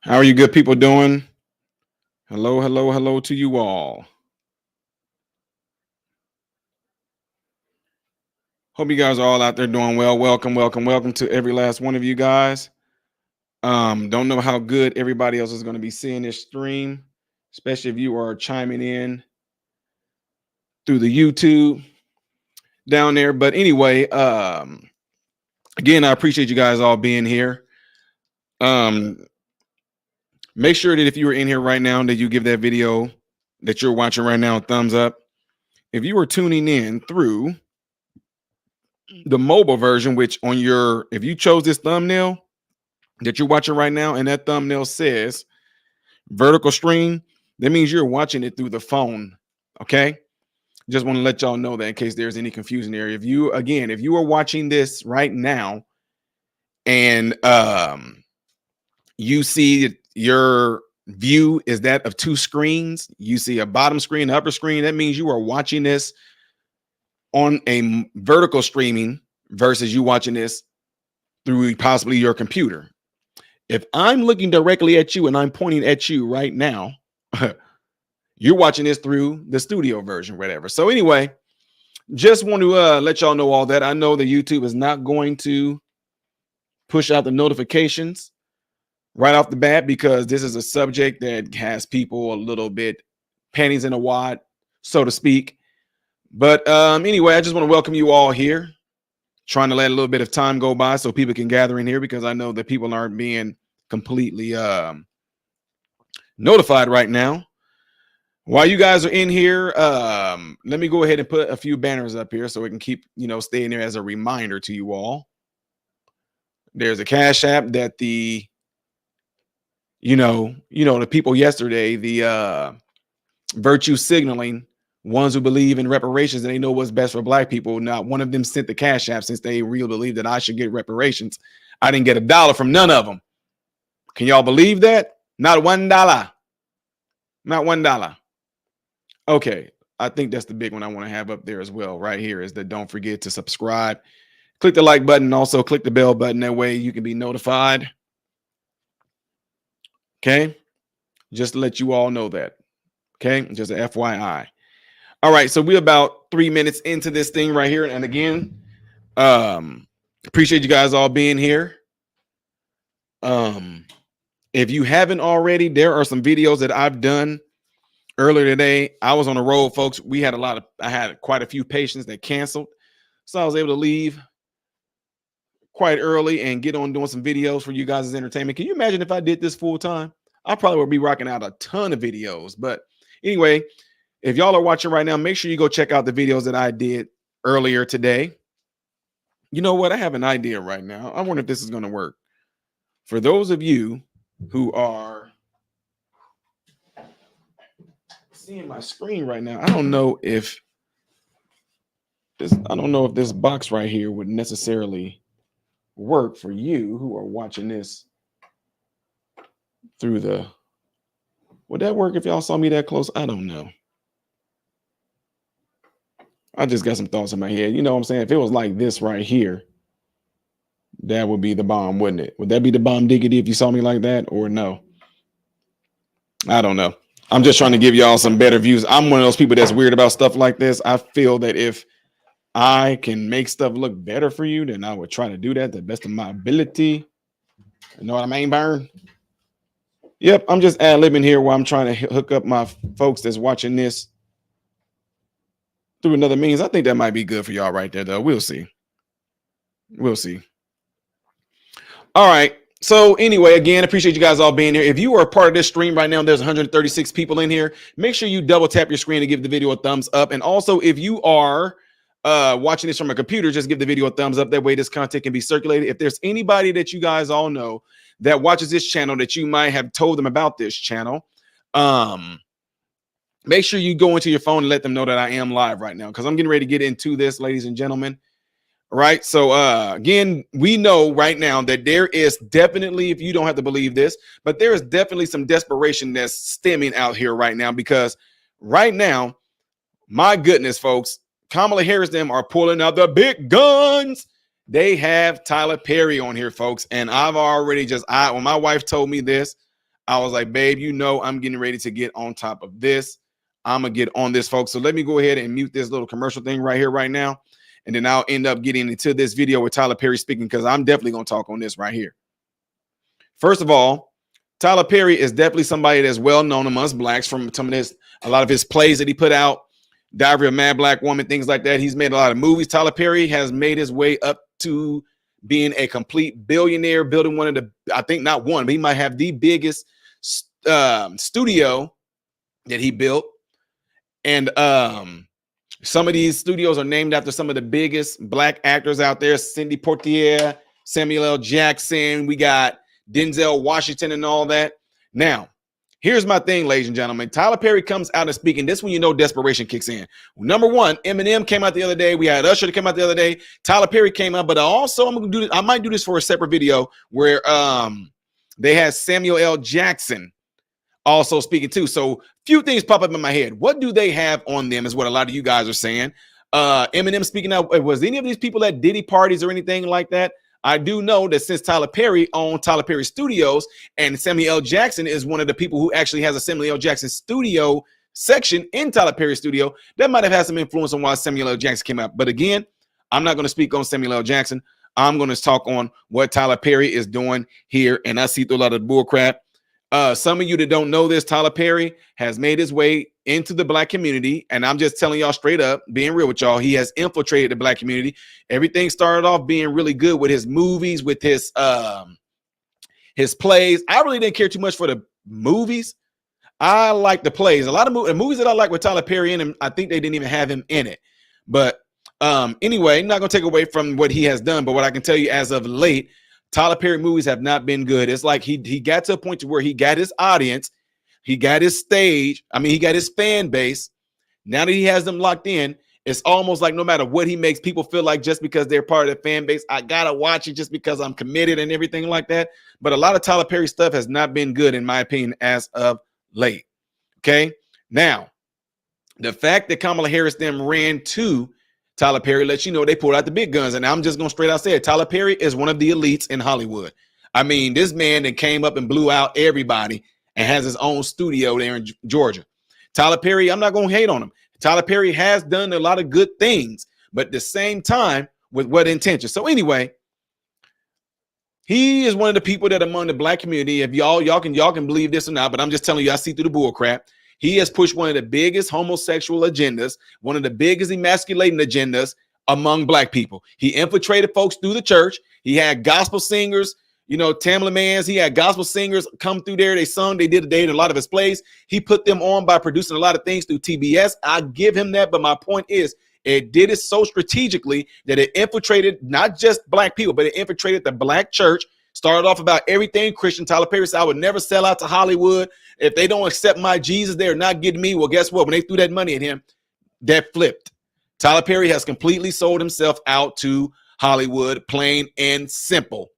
How are you good people doing? Hello, hello, hello to you all. Hope you guys are all out there doing well. Welcome, welcome, welcome to every last one of you guys. Don't know how good everybody else is going to be seeing this stream, especially if you are chiming in through the YouTube down there. But anyway, again, I appreciate you guys all being here. Make sure that if you are in here right now, that you give that video that you're watching right now a thumbs up. If you are tuning in through the mobile version, which on your, if you chose this thumbnail that you're watching right now, and that thumbnail says vertical stream, that means you're watching it through the phone. Okay. Just want to let y'all know that in case there's any confusion there. If you are watching this right now and you see your view is that of two screens, you see a bottom screen, upper screen, that means you are watching this on a vertical streaming versus you watching this through possibly your computer. If I'm looking directly at you and I'm pointing at you right now, you're watching this through the studio version, whatever. So anyway, just want to let y'all know all that. I know that YouTube is not going to push out the notifications right off the bat because this is a subject that has people a little bit panties in a wad, so to speak. But anyway, I just want to welcome you all here. Trying to let a little bit of time go by so people can gather in here because I know that people aren't being completely notified right now. While you guys are in here, let me go ahead and put a few banners up here so we can keep, staying there as a reminder to you all. There's a Cash App that the people yesterday, the virtue signaling ones who believe in reparations and they know what's best for black people. Not one of them sent the Cash App since they really believe that I should get reparations. I didn't get $1 from none of them. Can y'all believe that? Not $1. Not $1. Okay. I think that's the big one I want to have up there as well. Right here is that don't forget to subscribe. Click the like button. Also click the bell button. That way you can be notified. Okay. Just to let you all know that. Okay. Just an FYI. All right, so we're about 3 minutes into this thing right here. And again, appreciate you guys all being here. If you haven't already, there are some videos that I've done earlier today. I was on the road, folks. I had quite a few patients that canceled. So I was able to leave quite early and get on doing some videos for you guys' entertainment. Can you imagine if I did this full time? I probably would be rocking out a ton of videos. But anyway, if y'all are watching right now, make sure you go check out the videos that I did earlier today. You know what? I have an idea right now. I wonder if this is going to work. For those of you who are seeing my screen right now, I don't know if this box right here would necessarily work for you who are watching this through the. Would that work if y'all saw me that close? I don't know. I just got some thoughts in my head. You know what I'm saying? If it was like this right here, that would be the bomb, wouldn't it? Would that be the bomb diggity if you saw me like that or no? I don't know. I'm just trying to give y'all some better views. I'm one of those people that's weird about stuff like this. I feel that if I can make stuff look better for you, then I would try to do that to the best of my ability. You know what I mean, Byron? Yep, I'm just ad-libbing here while I'm trying to hook up my folks that's watching this through another means. I think that might be good for y'all right there, though. We'll see. We'll see. All right. So anyway, again, appreciate you guys all being here. If you are a part of this stream right now, there's 136 people in here. Make sure you double tap your screen to give the video a thumbs up. And also, if you are watching this from a computer, just give the video a thumbs up. That way this content can be circulated. If there's anybody that you guys all know that watches this channel that you might have told them about this channel, make sure you go into your phone and let them know that I am live right now because I'm getting ready to get into this, ladies and gentlemen. Right. So again, we know right now that there is definitely, if you don't have to believe this, but there is definitely some desperation that's stemming out here right now because right now, my goodness, folks, Kamala Harris them are pulling out the big guns. They have Tyler Perry on here, folks. And I've already when my wife told me this, I was like, babe, you know, I'm getting ready to get on top of this. I'm going to get on this, folks. So let me go ahead and mute this little commercial thing right here, right now. And then I'll end up getting into this video with Tyler Perry speaking, because I'm definitely going to talk on this right here. First of all, Tyler Perry is definitely somebody that's well known amongst blacks from a lot of his plays that he put out, Diary of a Mad Black Woman, things like that. He's made a lot of movies. Tyler Perry has made his way up to being a complete billionaire, building one of the, I think not one, but he might have the biggest studio that he built. And some of these studios are named after some of the biggest black actors out there. Cindy Portier, Samuel L. Jackson. We got Denzel Washington and all that. Now, here's my thing, ladies and gentlemen. Tyler Perry comes out and speaking. This when you know desperation kicks in. Number one, Eminem came out the other day. We had Usher that came out the other day. Tyler Perry came out, but also I'm gonna do this. I might do this for a separate video where they had Samuel L. Jackson also speaking too. So few things pop up in my head. What do they have on them is what a lot of you guys are saying. Eminem speaking out. Was any of these people at Diddy parties or anything like that? I do know that since Tyler Perry owned Tyler Perry Studios, and Samuel L. Jackson is one of the people who actually has a Samuel L. Jackson studio section in Tyler Perry studio, that might have had some influence on why Samuel L. Jackson came out. But again, I'm not going to speak on Samuel L. Jackson. I'm going to talk on what Tyler Perry is doing here, and I see through a lot of bull crap. Some of you that don't know this, Tyler Perry has made his way into the black community, and I'm just telling y'all straight up, being real with y'all, he has infiltrated the black community. Everything started off being really good with his movies, with his plays. I really didn't care too much for the movies. I like the plays. A lot of movies that I like with Tyler Perry in them, I think they didn't even have him in it. But anyway, I'm not going to take away from what he has done, but what I can tell you as of late, Tyler Perry movies have not been good. It's like he got to a point to where he got his audience, he got his stage. I mean, he got his fan base. Now that he has them locked in, it's almost like no matter what he makes, people feel like just because they're part of the fan base, I gotta watch it just because I'm committed and everything like that. But a lot of Tyler Perry stuff has not been good, in my opinion, as of late. Okay, now the fact that Kamala Harris then ran to Tyler Perry lets you know they pulled out the big guns. And I'm just going to straight out say it. Tyler Perry is one of the elites in Hollywood. I mean, this man that came up and blew out everybody and has his own studio there in Georgia. Tyler Perry, I'm not going to hate on him. Tyler Perry has done a lot of good things, but at the same time, with what intention? So anyway, he is one of the people that among the black community, if y'all can believe this or not, but I'm just telling you, I see through the bull crap. He has pushed one of the biggest homosexual agendas, one of the biggest emasculating agendas among black people. He infiltrated folks through the church. He had gospel singers, you know, Tamla Mans. He had gospel singers come through there. They sung, they did a lot of his plays. He put them on by producing a lot of things through TBS. I give him that, but my point is, it did it so strategically that it infiltrated not just black people, but it infiltrated the black church. Started off about everything Christian. Tyler Perry said, I would never sell out to Hollywood. If they don't accept my Jesus, they're not getting me. Well, guess what? When they threw that money at him, that flipped. Tyler Perry has completely sold himself out to Hollywood, plain and simple.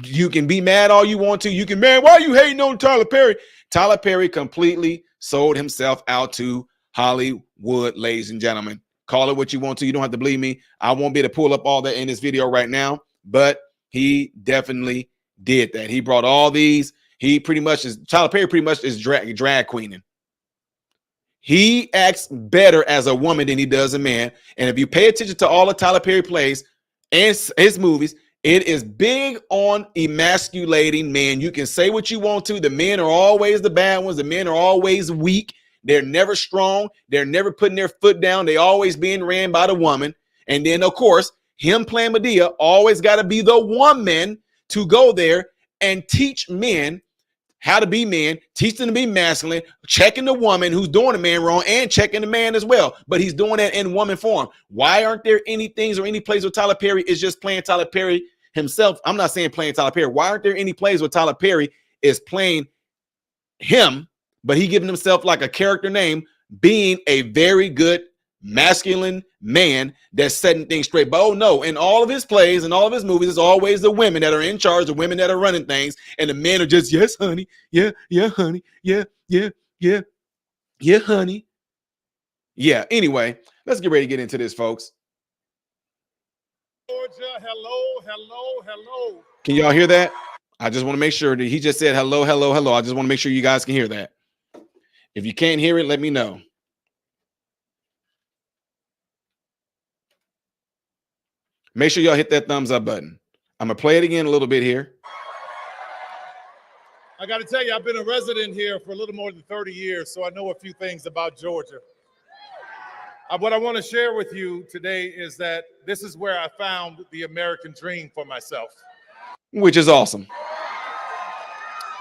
You can be mad all you want to. You can, man, why are you hating on Tyler Perry? Tyler Perry completely sold himself out to Hollywood, ladies and gentlemen. Call it what you want to. You don't have to believe me. I won't be able to pull up all that in this video right now, but he definitely did that. He brought all these. Tyler Perry pretty much is drag queening. He acts better as a woman than he does a man. And if you pay attention to all the Tyler Perry plays and his movies, it is big on emasculating men. You can say what you want to. The men are always the bad ones. The men are always weak. They're never strong. They're never putting their foot down. They always being ran by the woman. And then, of course, him playing Medea always got to be the woman to go there and teach men how to be men, teach them to be masculine, checking the woman who's doing the man wrong and checking the man as well. But he's doing that in woman form. Why aren't there any things or any plays where Tyler Perry is just playing Tyler Perry himself? I'm not saying playing Tyler Perry. Why aren't there any plays where Tyler Perry is playing him, but he giving himself like a character name, being a very good masculine man that's setting things straight? But oh no, in all of his plays and all of his movies, it's always the women that are in charge, the women that are running things, and the men are just, yes, honey, yeah, honey, yeah, honey. Yeah, anyway, let's get ready to get into this, folks. Georgia, hello. Can y'all hear that? I just want to make sure that he just said hello, hello, hello. I just want to make sure you guys can hear that. If you can't hear it, let me know. Make sure y'all hit that thumbs up button. I'm going to play it again a little bit here. I got to tell you, I've been a resident here for a little more than 30 years, so I know a few things about Georgia. What I want to share with you today is that this is where I found the American dream for myself. Which is awesome.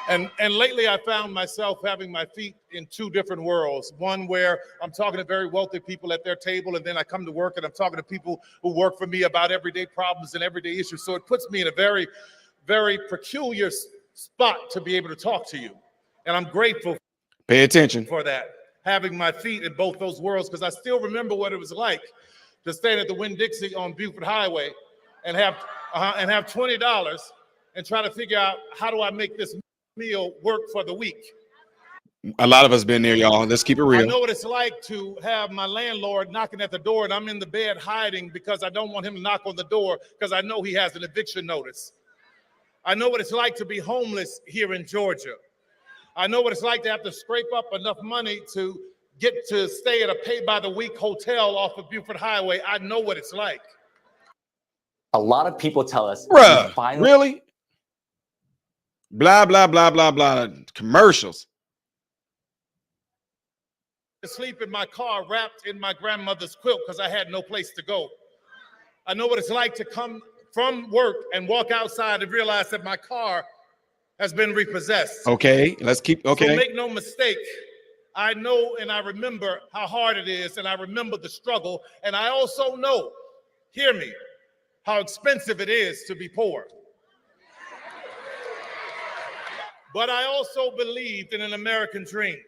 And lately I found myself having my feet in two different worlds. One where I'm talking to very wealthy people at their table, and then I come to work and I'm talking to people who work for me about everyday problems and everyday issues. So it puts me in a very, very peculiar spot to be able to talk to you. And I'm grateful. Pay attention for that, having my feet in both those worlds, because I still remember what it was like to stand at the Winn-Dixie on Beaufort Highway and have $20 and try to figure out, how do I make this meal work for the week? A lot of us been there, y'all. Let's keep it real. I know what it's like to have my landlord knocking at the door and I'm in the bed hiding because I don't want him to knock on the door because I know he has an eviction notice. I know what it's like to be homeless here in Georgia. I know what it's like to have to scrape up enough money to get to stay at a pay-by-the-week hotel off of Beaufort Highway. I know what it's like. A lot of people tell us, bruh, really? Blah, blah, blah, blah, blah. Commercials. To sleep in my car wrapped in my grandmother's quilt because I had no place to go. I know what it's like to come from work and walk outside and realize that my car has been repossessed. Okay, let's keep, okay. So make no mistake, I know and I remember how hard it is, and I remember the struggle, and I also know, hear me, how expensive it is to be poor. But I also believed in an American dream.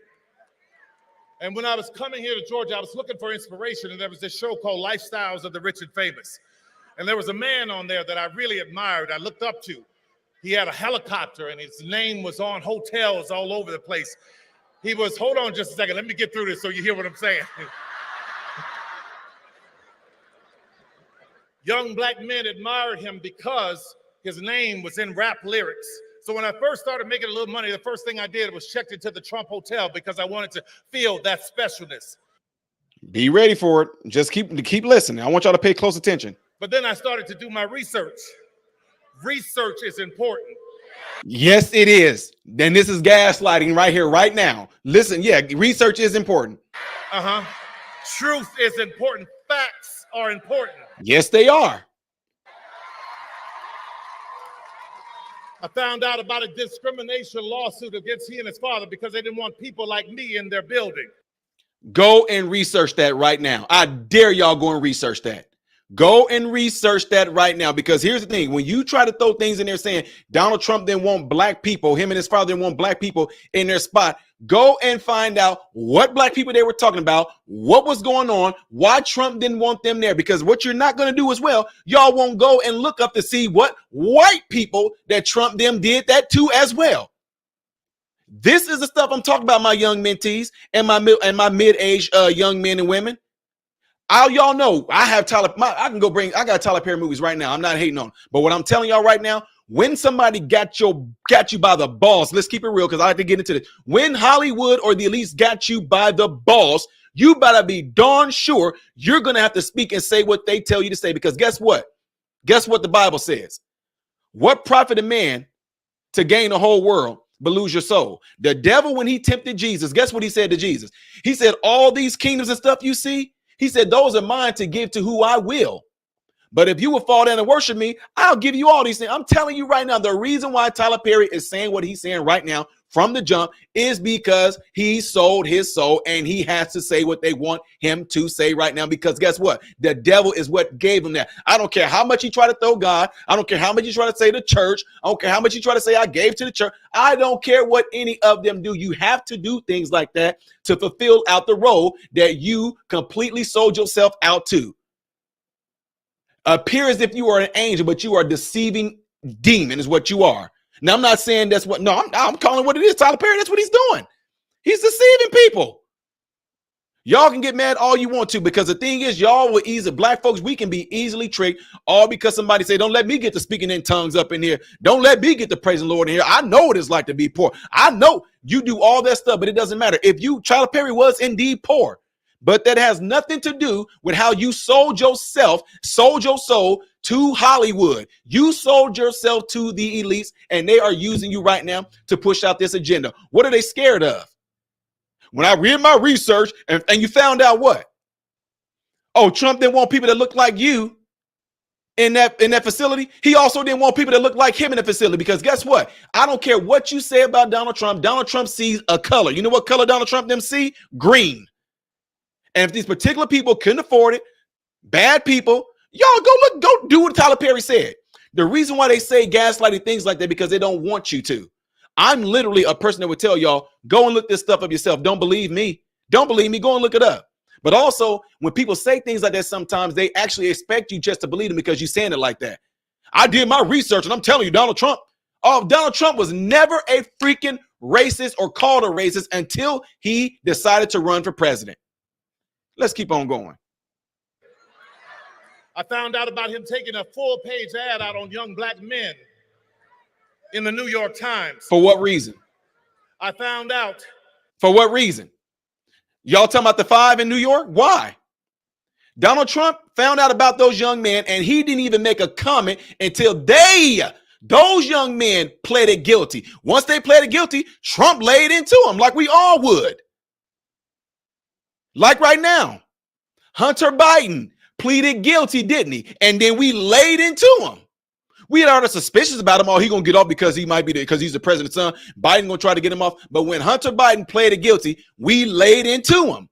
And when I was coming here to Georgia, I was looking for inspiration, and there was this show called Lifestyles of the Rich and Famous. And there was a man on there that I really admired, I looked up to. He had a helicopter and his name was on hotels all over the place. He was, hold on just a second, let me get through this so you hear what I'm saying. Young black men admired him because his name was in rap lyrics. So when I first started making a little money, the first thing I did was checked into the Trump Hotel because I wanted to feel that specialness. Be ready for it. Just keep listening. I want y'all to pay close attention. But then I started to do my research. Research is important. Yes, it is. Then this is gaslighting right here, right now. Listen, yeah, research is important. Truth is important. Facts are important. Yes, they are. I found out about a discrimination lawsuit against he and his father because they didn't want people like me in their building. Go and research that right now. I dare y'all go and research that. Go and research that right now, because here's the thing. When you try to throw things in there saying Donald Trump didn't want black people, him and his father didn't want black people in their spot, go and find out what black people they were talking about, what was going on, why Trump didn't want them there. Because what you're not going to do as well, y'all won't go and look up to see what white people that Trump them did that to as well. This is the stuff I'm talking about, my young mentees and my mid-age young men and women. Y'all know I have Tyler. I got Tyler Perry movies right now. I'm not hating on, but what I'm telling y'all right now, when somebody got you by the balls, let's keep it real because I like to get into this. When Hollywood or the elites got you by the balls, you better be darn sure you're gonna have to speak and say what they tell you to say. Because guess what? Guess what the Bible says? What profit a man to gain the whole world but lose your soul? The devil, when he tempted Jesus, guess what he said to Jesus? He said, all these kingdoms and stuff you see, he said, those are mine to give to who I will. But if you will fall down and worship me, I'll give you all these things. I'm telling you right now, the reason why Tyler Perry is saying what he's saying right now from the jump is because he sold his soul and he has to say what they want him to say right now. Because guess what? The devil is what gave him that. I don't care how much he try to throw God. I don't care how much you try to say the church. I don't care how much you try to say I gave to the church. I don't care what any of them do. You have to do things like that to fulfill out the role that you completely sold yourself out to. Appear as if you are an angel, but you are a deceiving demon is what you are. Now, I'm not saying that's what, no, I'm calling what it is. Tyler Perry, that's what he's doing. He's deceiving people. Y'all can get mad all you want to, because the thing is, y'all will black folks, we can be easily tricked, all because somebody say, don't let me get to speaking in tongues up in here. Don't let me get to praising the Lord in here. I know what it's like to be poor. I know you do all that stuff, but it doesn't matter. If Tyler Perry was indeed poor, but that has nothing to do with how you sold yourself, sold your soul to Hollywood. You sold yourself to the elites, and they are using you right now to push out this agenda. What are they scared of? When I read my research and you found out what? Oh, Trump didn't want people that look like you in that facility. He also didn't want people that look like him in the facility, because guess what? I don't care what you say about Donald Trump. Donald Trump sees a color. You know what color Donald Trump them see? Green. And if these particular people couldn't afford it, bad people, y'all go do what Tyler Perry said. The reason why they say gaslighting things like that, because they don't want you to. I'm literally a person that would tell y'all, go and look this stuff up yourself. Don't believe me. Don't believe me. Go and look it up. But also, when people say things like that, sometimes they actually expect you just to believe them because you're saying it like that. I did my research and I'm telling you, Donald Trump was never a freaking racist or called a racist until he decided to run for president. Let's keep on going. I found out about him taking a full-page ad out on young black men in the New York Times. For what reason? I found out. For what reason? Y'all talking about the 5 in New York? Why? Donald Trump found out about those young men, and he didn't even make a comment until those young men pleaded guilty. Once they pleaded guilty, Trump laid into them like we all would. Like right now, Hunter Biden pleaded guilty, didn't he? And then we laid into him. We had already suspicions about him. Oh, he gonna get off because he might be because he's the president's son. Biden gonna try to get him off. But when Hunter Biden pleaded guilty, we laid into him.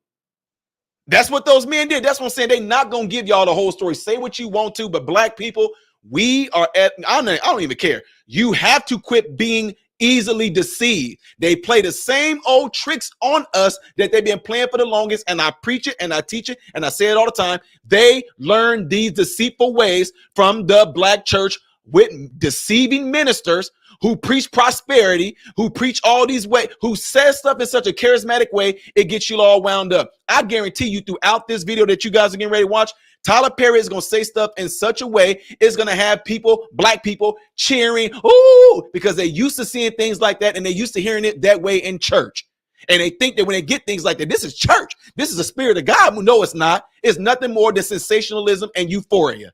That's what those men did. That's what I'm saying. They not gonna give y'all the whole story. Say what you want to, but black people, we are at. I don't even care. You have to quit being easily deceived. They play the same old tricks on us that they've been playing for the longest. And I preach it and I teach it and I say it all the time. They learn these deceitful ways from the black church, with deceiving ministers who preach prosperity, who preach all these ways, who says stuff in such a charismatic way, it gets you all wound up. I guarantee you, throughout this video that you guys are getting ready to watch, Tyler Perry is going to say stuff in such a way, it's going to have people, black people, cheering, ooh, because they used to seeing things like that, and they used to hearing it that way in church. And they think that when they get things like that, this is church, this is the spirit of God. No, it's not. It's nothing more than sensationalism and euphoria.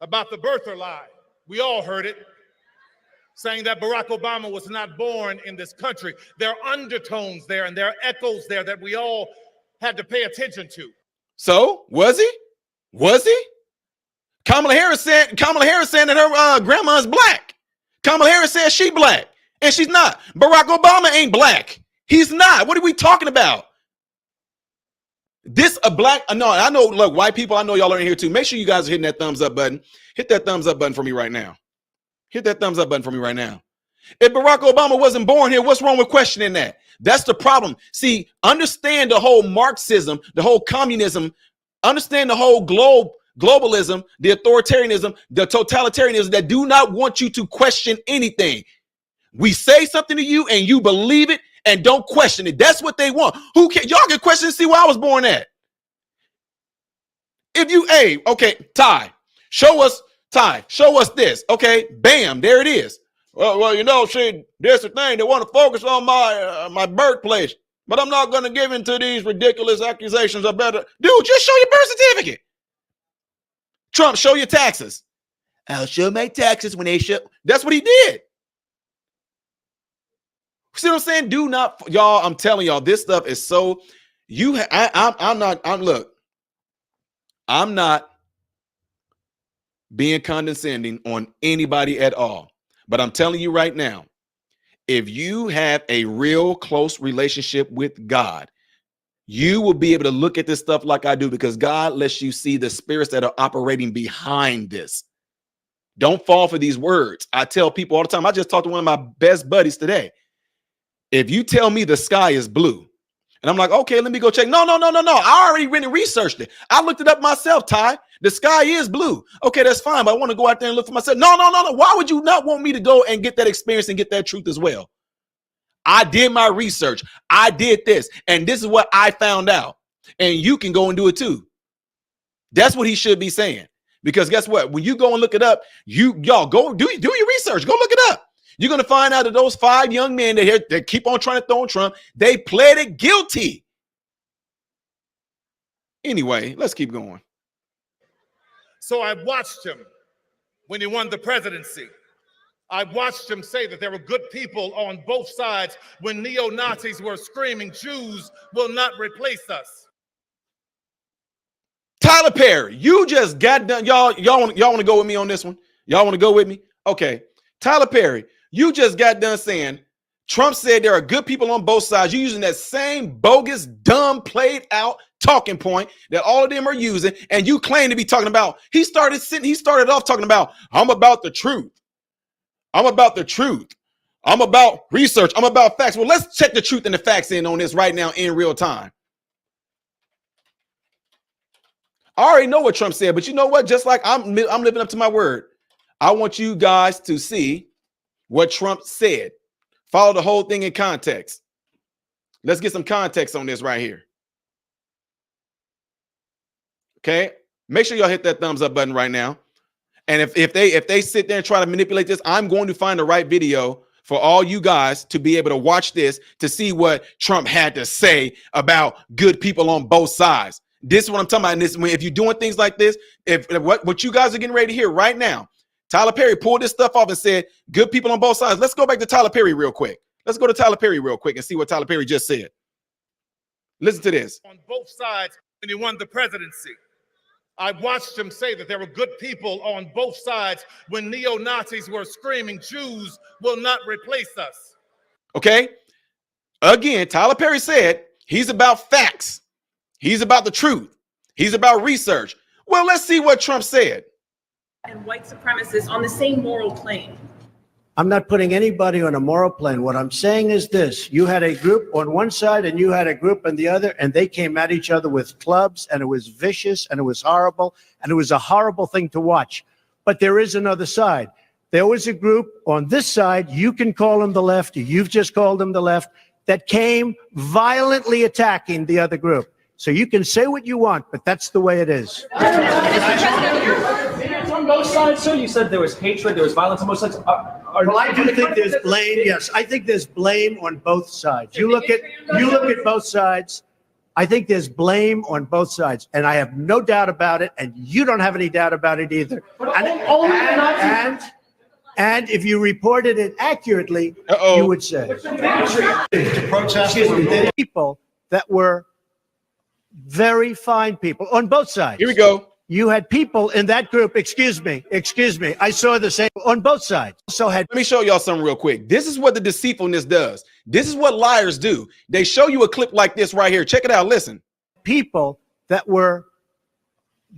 About the birther lie. We all heard it, saying that Barack Obama was not born in this country. There are undertones there and there are echoes there that we all had to pay attention to. So was he? Was he? Kamala Harris saying that her grandma's black. Kamala Harris says she black, and she's not. Barack Obama ain't black. He's not. What are we talking about? This a black, no, I know, look, white people, I know y'all are in here too. Make sure you guys are hitting that thumbs up button. Hit that thumbs up button for me right now. Hit that thumbs up button for me right now. If Barack Obama wasn't born here, what's wrong with questioning that? That's the problem. See, understand the whole Marxism, the whole communism, understand the whole globalism, the authoritarianism, the totalitarianism that do not want you to question anything. We say something to you and you believe it, and don't question it. That's what they want. Who can y'all can question and see where I was born at? If you, hey, okay, Ty, show us this. Okay, bam, there it is. Well, you know, see, there's the thing. They want to focus on my birthplace, but I'm not going to give in to these ridiculous accusations. I better, dude, just show your birth certificate. Trump, show your taxes. I'll show my taxes when they show. That's what he did. See what I'm saying? Do not, y'all, I'm telling y'all, this stuff is so, I'm not being condescending on anybody at all. But I'm telling you right now, if you have a real close relationship with God, you will be able to look at this stuff like I do, because God lets you see the spirits that are operating behind this. Don't fall for these words. I tell people all the time. I just talked to one of my best buddies today. If you tell me the sky is blue, and I'm like, okay, let me go check. No. I already really researched it. I looked it up myself, Ty. The sky is blue. Okay, that's fine, but I want to go out there and look for myself. No. Why would you not want me to go and get that experience and get that truth as well? I did my research. I did this, and this is what I found out. And you can go and do it too. That's what he should be saying. Because guess what? When you go and look it up, y'all go do your research. Go look it up. You're going to find out that those 5 young men that keep on trying to throw on Trump, they pleaded guilty. Anyway, let's keep going. So I watched him when he won the presidency. I watched him say that there were good people on both sides when neo-Nazis were screaming, Jews will not replace us. Tyler Perry, you just got done. Y'all want to go with me on this one? Y'all want to go with me? Okay. Tyler Perry, you just got done saying Trump said there are good people on both sides. You're using that same bogus, dumb, played out talking point that all of them are using, and you claim to be talking about. He started off talking about, I'm about the truth. I'm about the truth. I'm about research. I'm about facts. Well, let's check the truth and the facts in on this right now in real time. I already know what Trump said, but you know what? Just like I'm living up to my word. I want you guys to see what Trump said. Follow the whole thing in context. Let's get some context on this right here. Okay? Make sure y'all hit that thumbs up button right now. And if they sit there and try to manipulate this, I'm going to find the right video for all you guys to be able to watch this to see what Trump had to say about good people on both sides. This is what I'm talking about. And this, if you're doing things like this, if what you guys are getting ready to hear right now, Tyler Perry pulled this stuff off and said, good people on both sides. Let's go back to Tyler Perry real quick. Let's go to Tyler Perry real quick and see what Tyler Perry just said. Listen to this. On both sides when he won the presidency. I watched him say that there were good people on both sides when neo-Nazis were screaming, Jews will not replace us. Okay. Again, Tyler Perry said he's about facts. He's about the truth. He's about research. Well, let's see what Trump said. And white supremacists on the same moral plane. I'm not putting anybody on a moral plane. What I'm saying is this. You had a group on one side and you had a group on the other, and they came at each other with clubs, and it was vicious, and it was horrible, and it was a horrible thing to watch. But there is another side. There was a group on this side, you can call them the left, you've just called them the left, that came violently attacking the other group. So you can say what you want, but that's the way it is. It's on both sides, sir. You said there was hatred, there was violence on both sides. Well, I do think there's blame. Yes, I think there's blame on both sides. You look at both sides. I think there's blame on both sides, and I have no doubt about it, and you don't have any doubt about it either. And if you reported it accurately, you would say people that were very fine people on both sides. Here we go. You had people in that group, excuse me, I saw the same on both sides. Let me show y'all something real quick. This is what the deceitfulness does. This is what liars do. They show you a clip like this right here. Check it out. Listen. People that were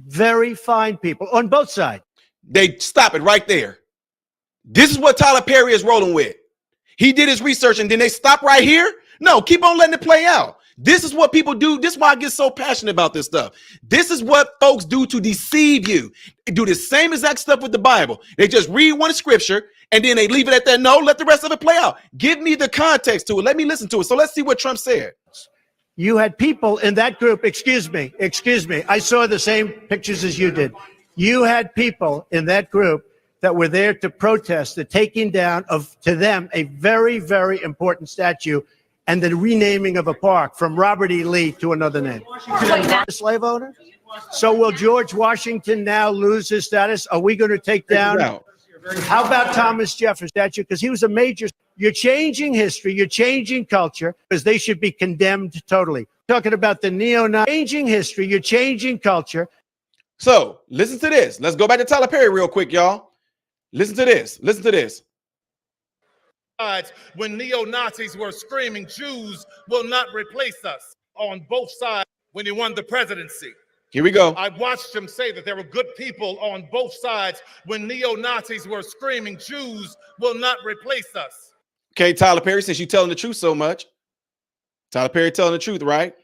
very fine people on both sides. They stop it right there. This is what Tyler Perry is rolling with. He did his research and then they stop right here. No, keep on letting it play out. This is what people do. This is why I get so passionate about this stuff. This is what folks do to deceive you. They do the same exact stuff with the Bible. They just read one scripture and then they leave it at that. No, let the rest of it play out. Give me the context to it. Let me listen to it. So let's see what Trump said. You had people in that group, excuse me, I saw the same pictures as you did. You had people in that group that were there to protest the taking down of, to them, a very, very important statue and the renaming of a park from Robert E. Lee to another name. Slave owner? So will George Washington now lose his status? Are we going to take down? How about Thomas Jefferson statue? Because he was a major. You're changing history. You're changing culture because they should be condemned totally. Talking about the neo-Nazi. Changing history. You're changing culture. So listen to this. Let's go back to Tyler Perry real quick, y'all. Listen to this. Listen to this. When neo-Nazis were screaming, Jews will not replace us on both sides when he won the presidency. Here we go. I watched him say that there were good people on both sides when neo-Nazis were screaming, Jews will not replace us. Okay, Tyler Perry, since you're telling the truth so much, Tyler Perry telling the truth, right?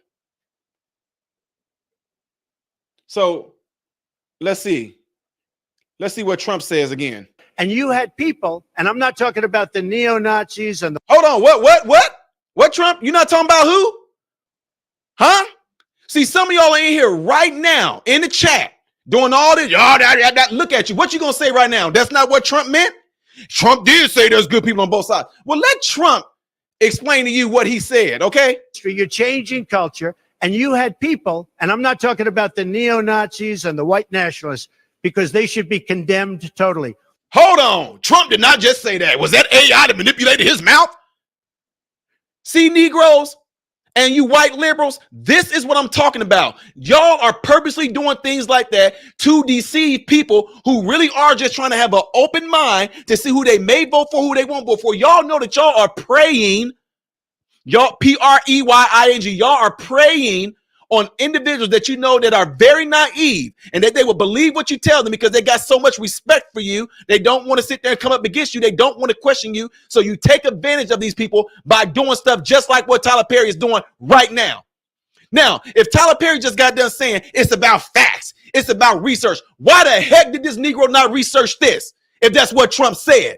So let's see. Let's see what Trump says again. and you had people, and I'm not talking about the neo-Nazis and the Hold on. What Trump? You not talking about who? Huh? See, some of y'all are in here right now in the chat doing all this. Look at you. What you gonna say right now? That's not what Trump meant. Trump did say there's good people on both sides. Well, let Trump explain to you what he said, okay? you're changing culture, and you had people, and I'm not talking about the neo-Nazis and the white nationalists, because they should be condemned totally. Hold on. Trump did not just say that. Was that AI that manipulated his mouth? See, Negroes and you white liberals, this is what I'm talking about. Y'all are purposely doing things like that to deceive people who really are just trying to have an open mind to see who they may vote for, who they won't vote for. Y'all know that y'all are preying, y'all preying, y'all are preying on individuals that you know that are very naive and that they will believe what you tell them because they got so much respect for you. They don't want to sit there and come up against you. They don't want to question you. So you take advantage of these people by doing stuff just like what Tyler Perry is doing right now. Now, if Tyler Perry just got done saying it's about facts, it's about research, why the heck did this Negro not research this if that's what Trump said?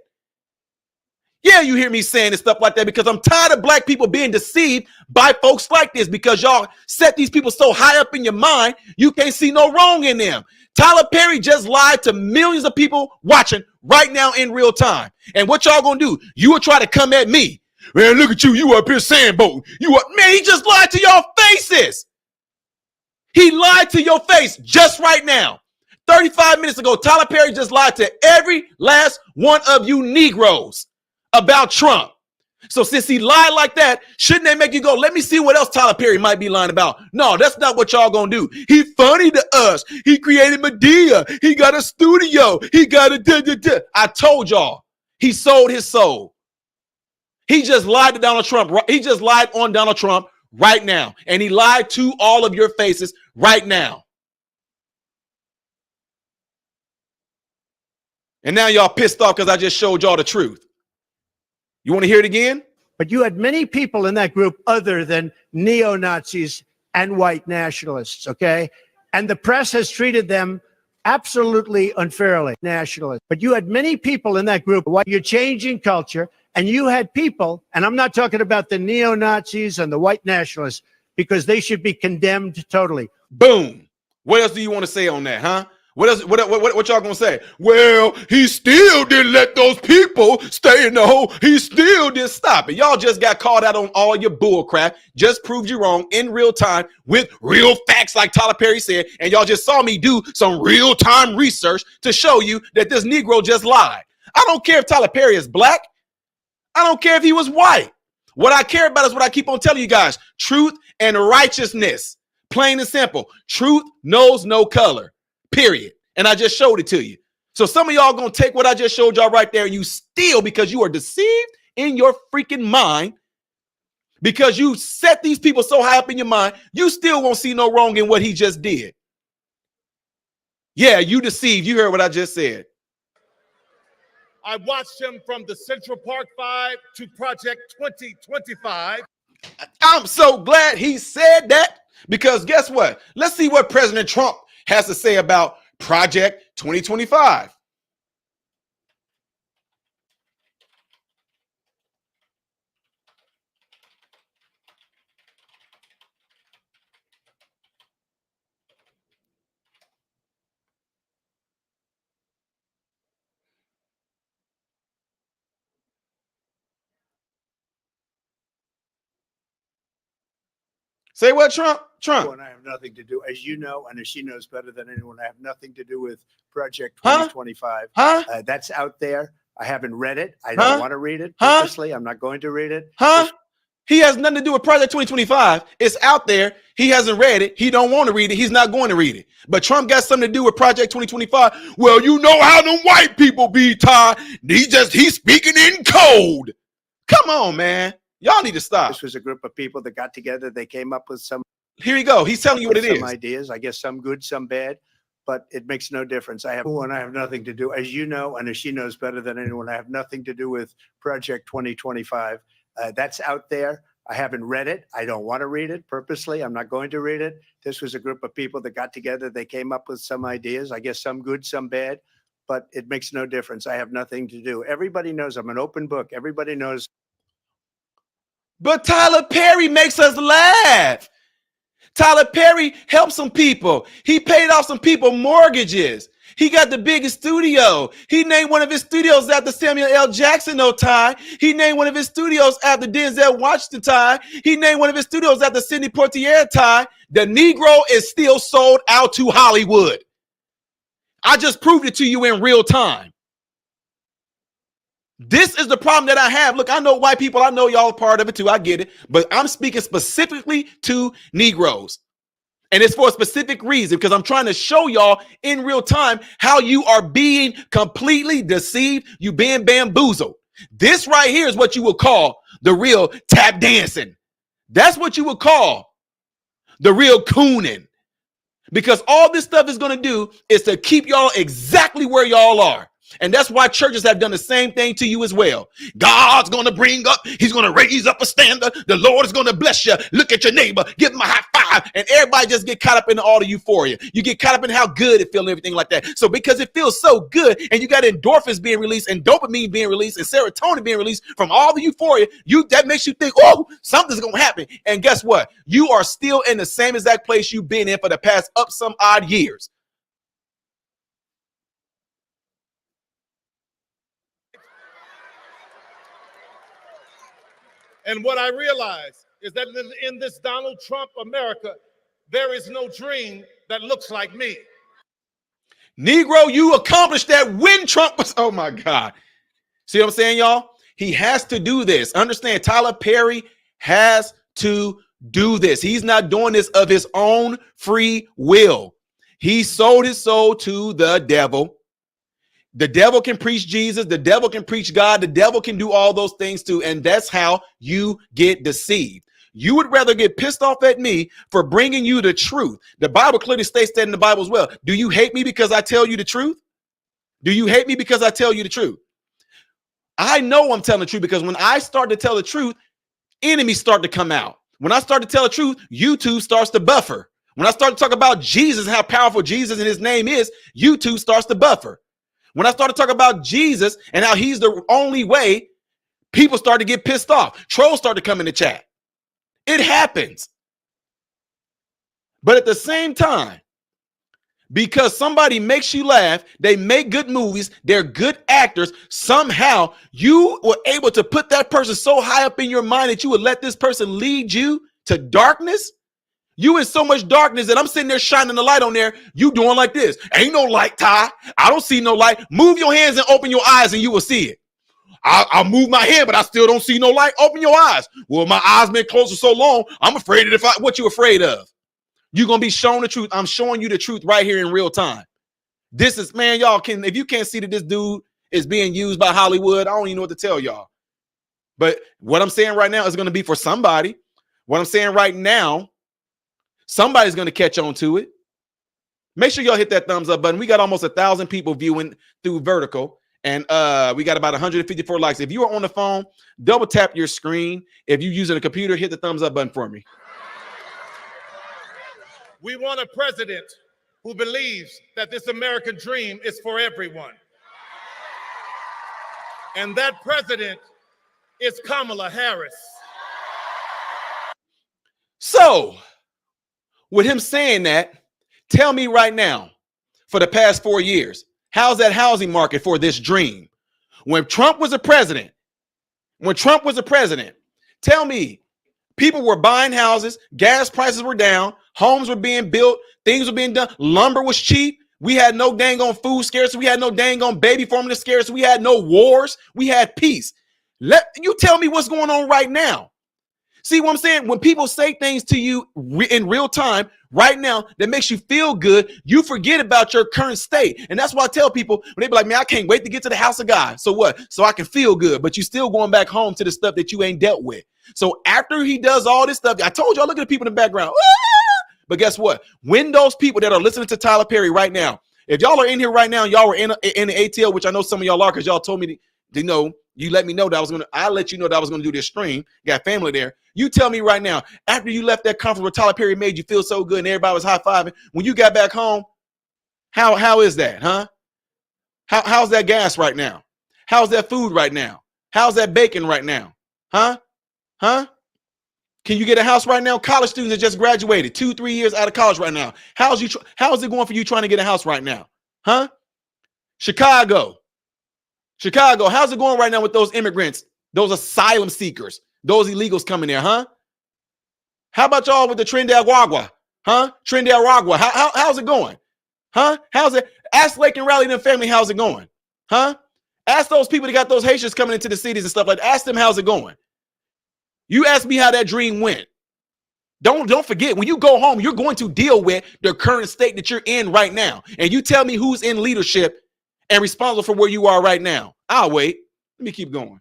Yeah, you hear me saying and stuff like that because I'm tired of black people being deceived by folks like this because y'all set these people so high up in your mind, you can't see no wrong in them. Tyler Perry just lied to millions of people watching right now in real time. And what y'all gonna do? You will try to come at me. Man, look at you. You up here saying, man, he just lied to y'all faces. He lied to your face just right now. 35 minutes ago, Tyler Perry just lied to every last one of you Negroes about Trump. So since he lied like that, shouldn't they make you go, let me see what else Tyler Perry might be lying about? No, that's not what y'all gonna do. He funny to us. He created Medea. He got a studio. He got a I told y'all, he sold his soul. He just lied to Donald Trump. He just lied on Donald Trump right now. And he lied to all of your faces right now. And now y'all pissed off because I just showed y'all the truth. You want to hear it again? But you had many people in that group other than neo-Nazis and white nationalists, okay? And the press has treated them absolutely unfairly, nationalists. But you had many people in that group. You're changing culture, and you had people, and I'm not talking about the neo-Nazis and the white nationalists, because they should be condemned totally. Boom. What else do you want to say on that, huh? What else? What y'all gonna say? Well, he still didn't let those people stay in the hole. He still didn't stop it. Y'all just got called out on all your bull crap. Just proved you wrong in real time with real facts, like Tyler Perry said. And y'all just saw me do some real time research to show you that this Negro just lied. I don't care if Tyler Perry is black. I don't care if he was white. What I care about is what I keep on telling you guys: truth and righteousness. Plain and simple. Truth knows no color. Period. And I just showed it to you. So some of y'all gonna take what I just showed y'all right there and you steal because you are deceived in your freaking mind, because you set these people so high up in your mind, you still won't see no wrong in what he just did. Yeah, you deceived. You heard what I just said. I watched him from the Central Park 5 to Project 2025. I'm so glad he said that, because guess what? Let's see what President Trump has to say about Project 2025. Say what, Trump? Trump. And I have nothing to do, as you know, and as she knows better than anyone, I have nothing to do with Project 2025. Huh? That's out there. I haven't read it. I don't want to read it. Purposely, I'm not going to read it. He has nothing to do with Project 2025. It's out there. He hasn't read it. He don't want to read it. He's not going to read it. But Trump got something to do with Project 2025. Well, you know how them white people be, Ty. He's speaking in code. Come on, man. Y'all need to stop. This was a group of people that got together. They came up with some. Here you go. He's telling you what it is. Some ideas. I guess some good, some bad, but it makes no difference. I have nothing to do, as you know, and as she knows better than anyone, I have nothing to do with Project 2025. That's out there. I haven't read it. I don't want to read it. Purposely, I'm not going to read it. This was a group of people that got together. They came up with some ideas. I guess some good, some bad, but but it makes no difference. I have nothing to do. Everybody knows I'm an open book. Everybody knows. But Tyler Perry makes us laugh. Tyler Perry helped some people. He paid off some people mortgages. He got the biggest studio. He named one of his studios after Samuel L. Jackson, Ty. He named one of his studios after Denzel Washington, Ty. He named one of his studios after Sidney Poitier, Ty. The Negro is still sold out to Hollywood. I just proved it to you in real time. This is the problem that I have. Look, I know white people. I know y'all are part of it too. I get it. But I'm speaking specifically to Negroes. And it's for a specific reason, because I'm trying to show y'all in real time how you are being completely deceived. You being bamboozled. This right here is what you would call the real tap dancing. That's what you would call the real cooning. Because all this stuff is going to do is to keep y'all exactly where y'all are. And that's why churches have done the same thing to you as well. God's going to bring up, he's going to raise up a standard. The Lord is going to bless you. Look at your neighbor, give him a high five. And everybody just get caught up in all the euphoria. You get caught up in how good it feels and everything like that. So because it feels so good and you got endorphins being released and dopamine being released and serotonin being released from all the euphoria, that makes you think, oh, something's going to happen. And guess what? You are still in the same exact place you've been in for the past some odd years. And what I realize is that in this Donald Trump America, there is no dream that looks like me. Negro, you accomplished that when Trump was, oh my God. See what I'm saying, y'all? He has to do this. Understand, Tyler Perry has to do this. He's not doing this of his own free will. He sold his soul to the devil. The devil can preach Jesus. The devil can preach God. The devil can do all those things too. And that's how you get deceived. You would rather get pissed off at me for bringing you the truth. The Bible clearly states that in the Bible as well. Do you hate me because I tell you the truth? Do you hate me because I tell you the truth? I know I'm telling the truth because when I start to tell the truth, enemies start to come out. When I start to tell the truth, YouTube starts to buffer. When I start to talk about Jesus and how powerful Jesus and his name is, YouTube starts to buffer. When I started talking about Jesus and how he's the only way, people start to get pissed off. Trolls start to come in the chat. It happens. But at the same time, because somebody makes you laugh, they make good movies, they're good actors, somehow you were able to put that person so high up in your mind that you would let this person lead you to darkness. You in so much darkness that I'm sitting there shining the light on there. You doing like this. Ain't no light, Ty. I don't see no light. Move your hands and open your eyes and you will see it. I'll move my head, but I still don't see no light. Open your eyes. Well, my eyes been closed for so long. I'm afraid of what you afraid of. You're going to be shown the truth. I'm showing you the truth right here in real time. This is, man, y'all if you can't see that this dude is being used by Hollywood, I don't even know what to tell y'all. But what I'm saying right now is going to be for somebody. What I'm saying right now, somebody's going to catch on to it. Make sure y'all hit that thumbs up button. We got almost 1,000 people viewing through vertical, and we got about 154 likes. If you are on the phone, double tap your screen. If you're using a computer, hit the thumbs up button for me. We want a president who believes that this American dream is for everyone. And that president is Kamala Harris. So, with him saying that, tell me right now, for the past 4 years, how's that housing market for this dream? When Trump was a president, tell me, people were buying houses, gas prices were down, homes were being built, things were being done, lumber was cheap, we had no dang on food scarcity, we had no dang on baby formula scarcity, we had no wars, we had peace. Let you tell me what's going on right now. See what I'm saying? When people say things to you in real time, right now, that makes you feel good, you forget about your current state. And that's why I tell people, when they be like, man, I can't wait to get to the house of God. So what? So I can feel good, but you still going back home to the stuff that you ain't dealt with. So after he does all this stuff, I told y'all, look at the people in the background. But guess what? When those people that are listening to Tyler Perry right now, if y'all are in here right now, y'all were in the ATL, which I know some of y'all are because y'all told me to know. You let me know that I let you know that I was going to do this stream. Got family there. You tell me right now, after you left that conference where Tyler Perry made you feel so good and everybody was high-fiving, when you got back home, how is that, huh? How's that gas right now? How's that food right now? How's that bacon right now? Huh? Can you get a house right now? College students that just graduated 2-3 years out of college right now. How's it going for you trying to get a house right now? Huh? Chicago, how's it going right now with those immigrants, those asylum seekers, those illegals coming there, huh? How about y'all with the Trinidad Guagua? Huh? Trinidad Guagua. How's it going? Huh? How's it? Ask Lake and Raleigh and their family, how's it going? Huh? Ask those people that got those Haitians coming into the cities and stuff like that. Ask them, how's it going? You ask me how that dream went. Don't forget, when you go home, you're going to deal with the current state that you're in right now. And you tell me who's in leadership and responsible for where you are right now. I'll wait. Let me keep going.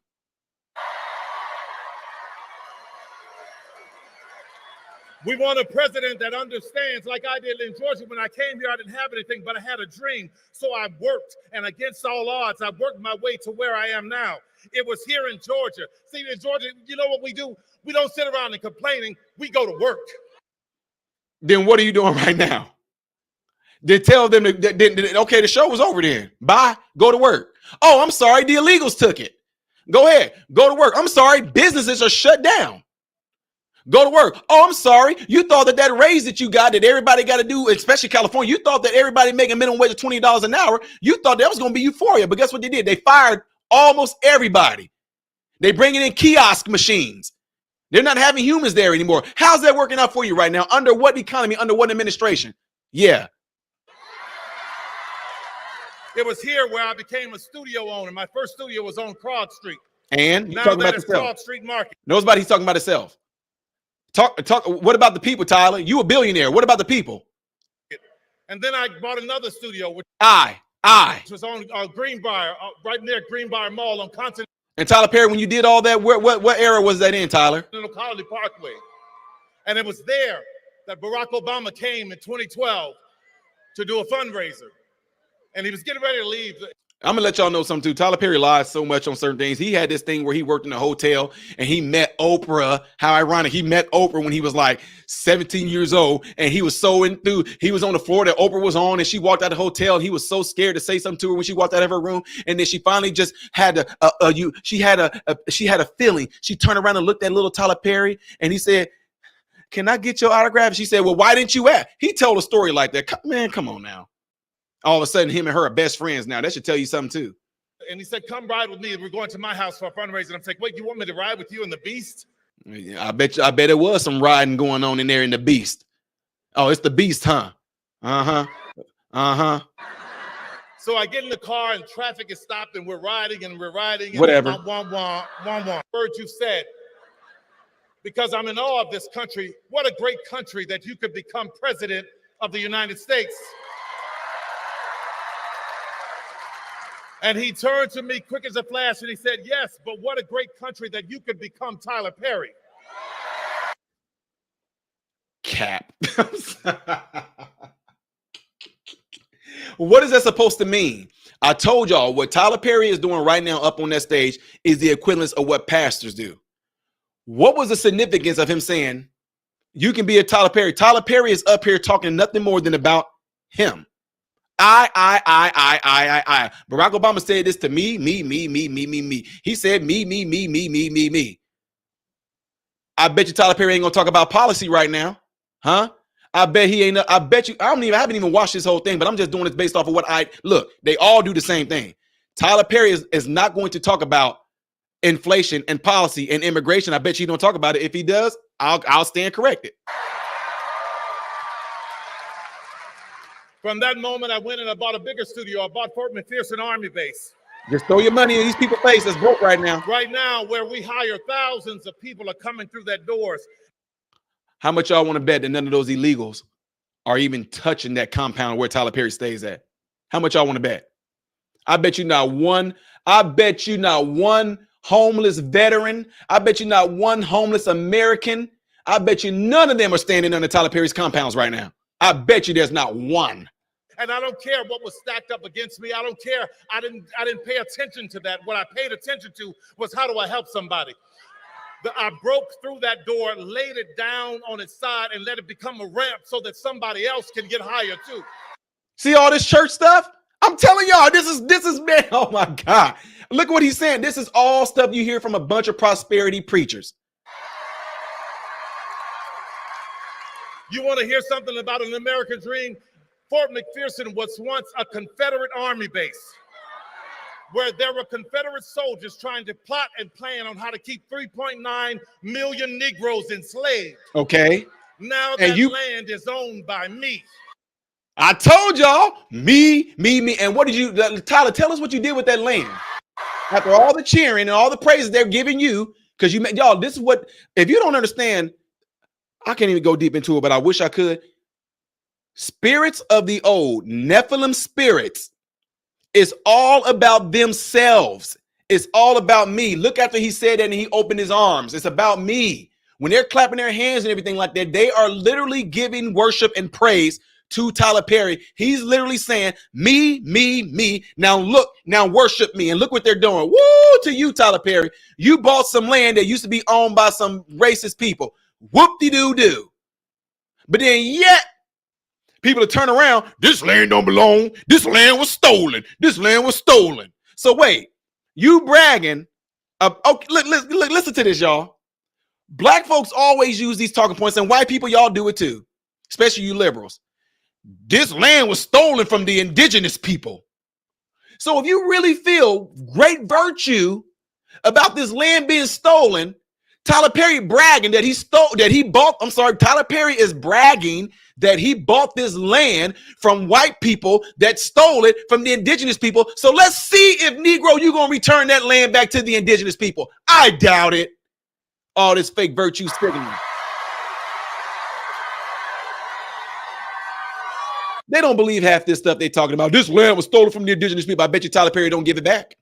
We want a president that understands, like I did in Georgia. When I came here, I didn't have anything, but I had a dream. So I worked, and against all odds, I worked my way to where I am now. It was here in Georgia. See, in Georgia, you know what we do? We don't sit around and complaining. We go to work. Then what are you doing right now? Then tell them, okay, the show was over then. Bye. Go to work. Oh, I'm sorry. The illegals took it. Go ahead. Go to work. I'm sorry. Businesses are shut down. Go to work. Oh, I'm sorry. You thought that raise that you got, that everybody got to do, especially California, you thought that everybody making minimum wage of $20 an hour, you thought that was going to be euphoria. But guess what they did? They fired almost everybody. They bringing in kiosk machines. They're not having humans there anymore. How's that working out for you right now? Under what economy? Under what administration? Yeah. It was here where I became a studio owner. My first studio was on Krog Street. And now talking about himself. Krog Street Market. Nobody's talking about himself. Talk. What about the people, Tyler? You a billionaire. What about the people? And then I bought another studio, which was on Greenbrier, right near Greenbrier Mall on Continental. And Tyler Perry, when you did all that, what era was that in, Tyler? College Parkway. And it was there that Barack Obama came in 2012 to do a fundraiser. And he was getting ready to leave. I'm gonna let y'all know something too. Tyler Perry lies so much on certain things. He had this thing where he worked in a hotel and he met Oprah. How ironic. He met Oprah when he was like 17 years old, and he was so enthused. He was on the floor that Oprah was on, and she walked out of the hotel, and he was so scared to say something to her when she walked out of her room. And then she finally just had she had a feeling. She turned around and looked at little Tyler Perry, and he said, "Can I get your autograph?" She said, "Well, why didn't you ask?" He told a story like that. Man, come on now. All of a sudden, him and her are best friends now. That should tell you something too. And he said, "Come ride with me. We're going to my house for a fundraiser." And I'm like, "Wait, you want me to ride with you in the Beast?" I bet it was some riding going on in there in the Beast. Oh, it's the Beast, huh? So I get in the car and traffic is stopped and we're riding. And whatever. Word you said. Because I'm in awe of this country. What a great country that you could become president of the United States. And he turned to me quick as a flash and he said, "Yes, but what a great country that you could become Tyler Perry." Cap. What is that supposed to mean? I told y'all what Tyler Perry is doing right now up on that stage is the equivalence of what pastors do. What was the significance of him saying, you can be a Tyler Perry? Tyler Perry is up here talking nothing more than about him. I. Barack Obama said this to me. He said me. I bet you Tyler Perry ain't gonna talk about policy right now, huh? I bet he ain't. I bet you. I haven't even watched this whole thing, but I'm just doing this based off of what look. They all do the same thing. Tyler Perry is not going to talk about inflation and policy and immigration. I bet you he don't talk about it. If he does, I'll stand corrected. From that moment, I went and I bought a bigger studio. I bought Fort McPherson Army Base. Just throw your money in these people's faces. That's broke right now. Right now, where we hire thousands of people are coming through that doors. How much y'all want to bet that none of those illegals are even touching that compound where Tyler Perry stays at? How much y'all want to bet? I bet you not one. I bet you not one homeless veteran. I bet you not one homeless American. I bet you none of them are standing under Tyler Perry's compounds right now. I bet you there's not one. And I don't care what was stacked up against me. I don't care. I didn't pay attention to that. What I paid attention to was, how do I help somebody? I broke through that door, laid it down on its side, and let it become a ramp so that somebody else can get higher too. See all this church stuff? I'm telling y'all, this is man. Oh my God. Look what he's saying. This is all stuff you hear from a bunch of prosperity preachers. You want to hear something about an American dream? Fort McPherson was once a Confederate army base where there were Confederate soldiers trying to plot and plan on how to keep 3.9 million Negroes enslaved. Okay. Now that land is owned by me. I told y'all, me. And what did you, Tyler, tell us what you did with that land. After all the cheering and all the praises they're giving you, because you, y'all, this is what, if you don't understand, I can't even go deep into it, but I wish I could. Spirits of the old, Nephilim spirits, is all about themselves. It's all about me. Look after he said that and he opened his arms. It's about me. When they're clapping their hands and everything like that, they are literally giving worship and praise to Tyler Perry. He's literally saying, me. Now look, now worship me. And look what they're doing. Woo to you, Tyler Perry. You bought some land that used to be owned by some racist people. Whoop-de-doo-doo. But then yet, people to turn around, this land don't belong. This land was stolen. This land was stolen. So wait, you bragging. Okay, look, listen to this, y'all. Black folks always use these talking points, and white people, y'all do it too, especially you liberals. This land was stolen from the indigenous people. So if you really feel great virtue about this land being stolen, Tyler Perry bragging that Tyler Perry is bragging that he bought this land from white people that stole it from the indigenous people. So let's see if Negro, you're going to return that land back to the indigenous people. I doubt it. All this fake virtue sticking. They don't believe half this stuff they're talking about. This land was stolen from the indigenous people. I bet you Tyler Perry don't give it back.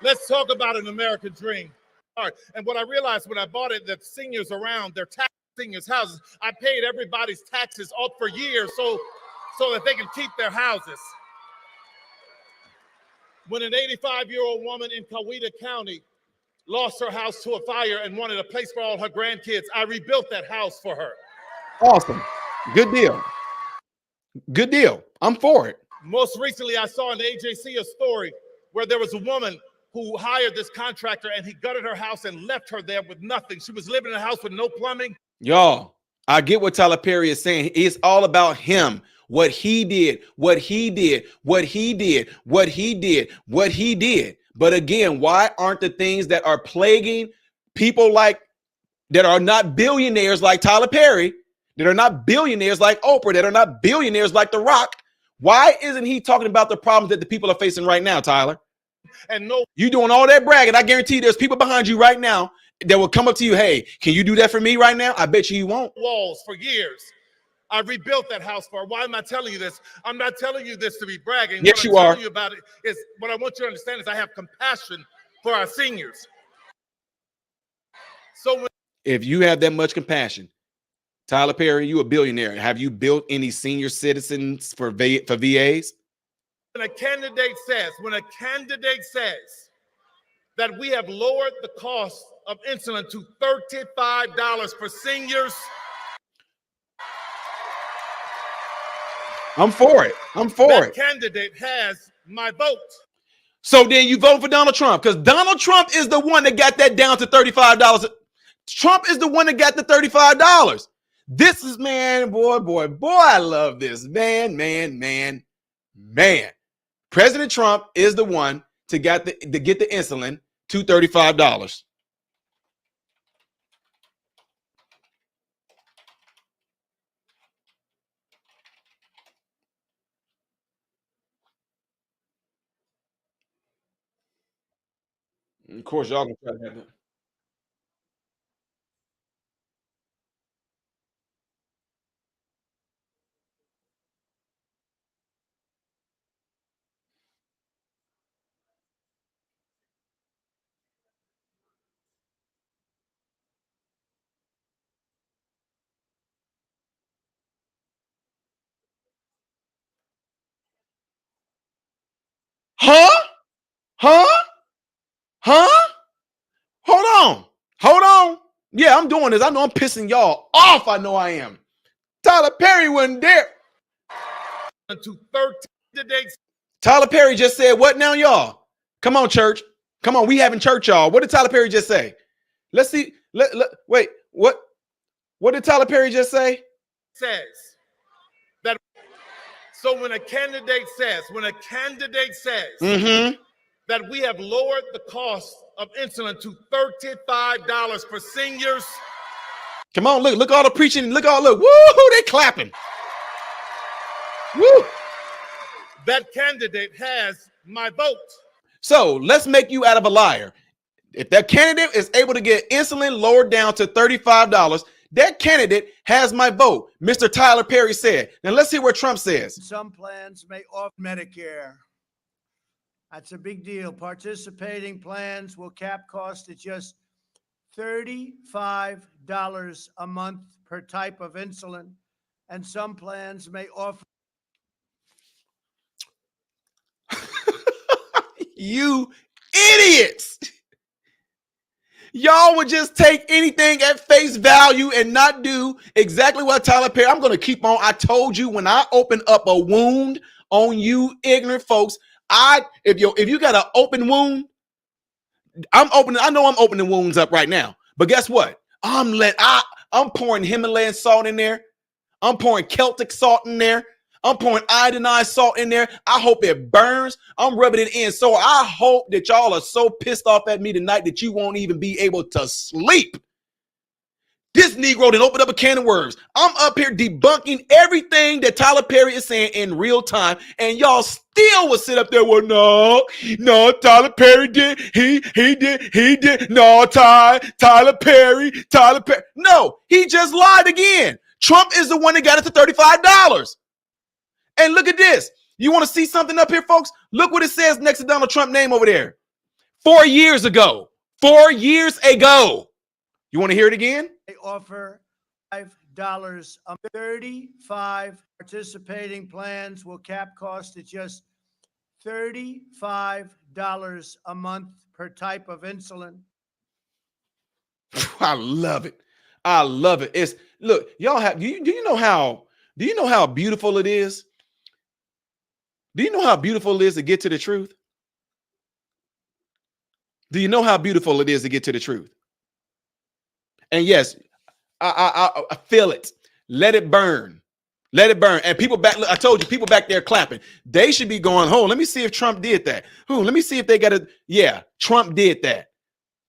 Let's talk about an American dream. All right. And what I realized when I bought it, that seniors around, their tax seniors' houses, I paid everybody's taxes up for years so that they can keep their houses. When an 85-year-old woman in Coweta County lost her house to a fire and wanted a place for all her grandkids, I rebuilt that house for her. Awesome. Good deal. Good deal. I'm for it. Most recently, I saw in the AJC a story where there was a woman who hired this contractor and he gutted her house and left her there with nothing. She was living in a house with no plumbing. Y'all, I get what Tyler Perry is saying. It's all about him. What he did. But again, why aren't the things that are plaguing people like that are not billionaires like Tyler Perry, that are not billionaires like Oprah, that are not billionaires like The Rock? Why isn't he talking about the problems that the people are facing right now, Tyler? And no, you doing all that bragging. I guarantee you there's people behind you right now that will come up to you. Hey, can you do that for me right now? I bet you won't. Walls for years. I rebuilt that house for her. Why am I telling you this? I'm not telling you this to be bragging. Yes, you are. What I'm telling you about it is what I want you to understand is I have compassion for our seniors. So if you have that much compassion, Tyler Perry, you a billionaire. Have you built any senior citizens for VAs? When a candidate says that we have lowered the cost of insulin to $35 for seniors, I'm for it. That candidate has my vote. So then you vote for Donald Trump because Donald Trump is the one that got that down to $35. Trump is the one that got the $35. This is, man, boy, I love this. Man. President Trump is the one to get the insulin to $35. Of course, y'all gonna try to have that. Huh? Hold on. Yeah, I'm doing this. I know I'm pissing y'all off. I know I am. Tyler Perry wasn't there. To 13 candidates. Tyler Perry just said what now, y'all? Come on, church. Come on, we having church, y'all. What did Tyler Perry just say? Let's see. Wait, what? What did Tyler Perry just say? Says that. So when a candidate says, that we have lowered the cost of insulin to $35 for seniors. Come on, look all the preaching. Look. Woo, they clapping. Woo. That candidate has my vote. So let's make you out of a liar. If that candidate is able to get insulin lowered down to $35, that candidate has my vote, Mr. Tyler Perry said. Now let's hear what Trump says. Some plans may offer Medicare. That's a big deal. Participating plans will cap cost at just $35 a month per type of insulin, and some plans may offer. You idiots. Y'all would just take anything at face value and not do exactly what Tyler Perry. I'm going to keep on. I told you when I open up a wound on you ignorant folks, if you got an open wound, I know I'm opening wounds up right now. But guess what? I'm pouring Himalayan salt in there. I'm pouring Celtic salt in there. I'm pouring iodinized salt in there. I hope it burns. I'm rubbing it in. So I hope that y'all are so pissed off at me tonight that you won't even be able to sleep. This Negro didn't open up a can of worms. I'm up here debunking everything that Tyler Perry is saying in real time, and y'all still will sit up there, well, no, Tyler Perry did, he did, no, Tyler Perry. No, he just lied again. Trump is the one that got it to $35. And look at this. You want to see something up here, folks? Look what it says next to Donald Trump's name over there. 4 years ago. 4 years ago. You want to hear it again? They offer $5 a 35 participating plans will cap cost at just $35 a month per type of insulin. I love it. I love it. It's look, y'all have do you know how beautiful it is? Do you know how beautiful it is to get to the truth? Do you know how beautiful it is to get to the truth? And yes, I feel it. Let it burn. Let it burn. And people back, I told you, people back there clapping. They should be going, oh, let me see if Trump did that. Let me see if they got a, yeah, Trump did that.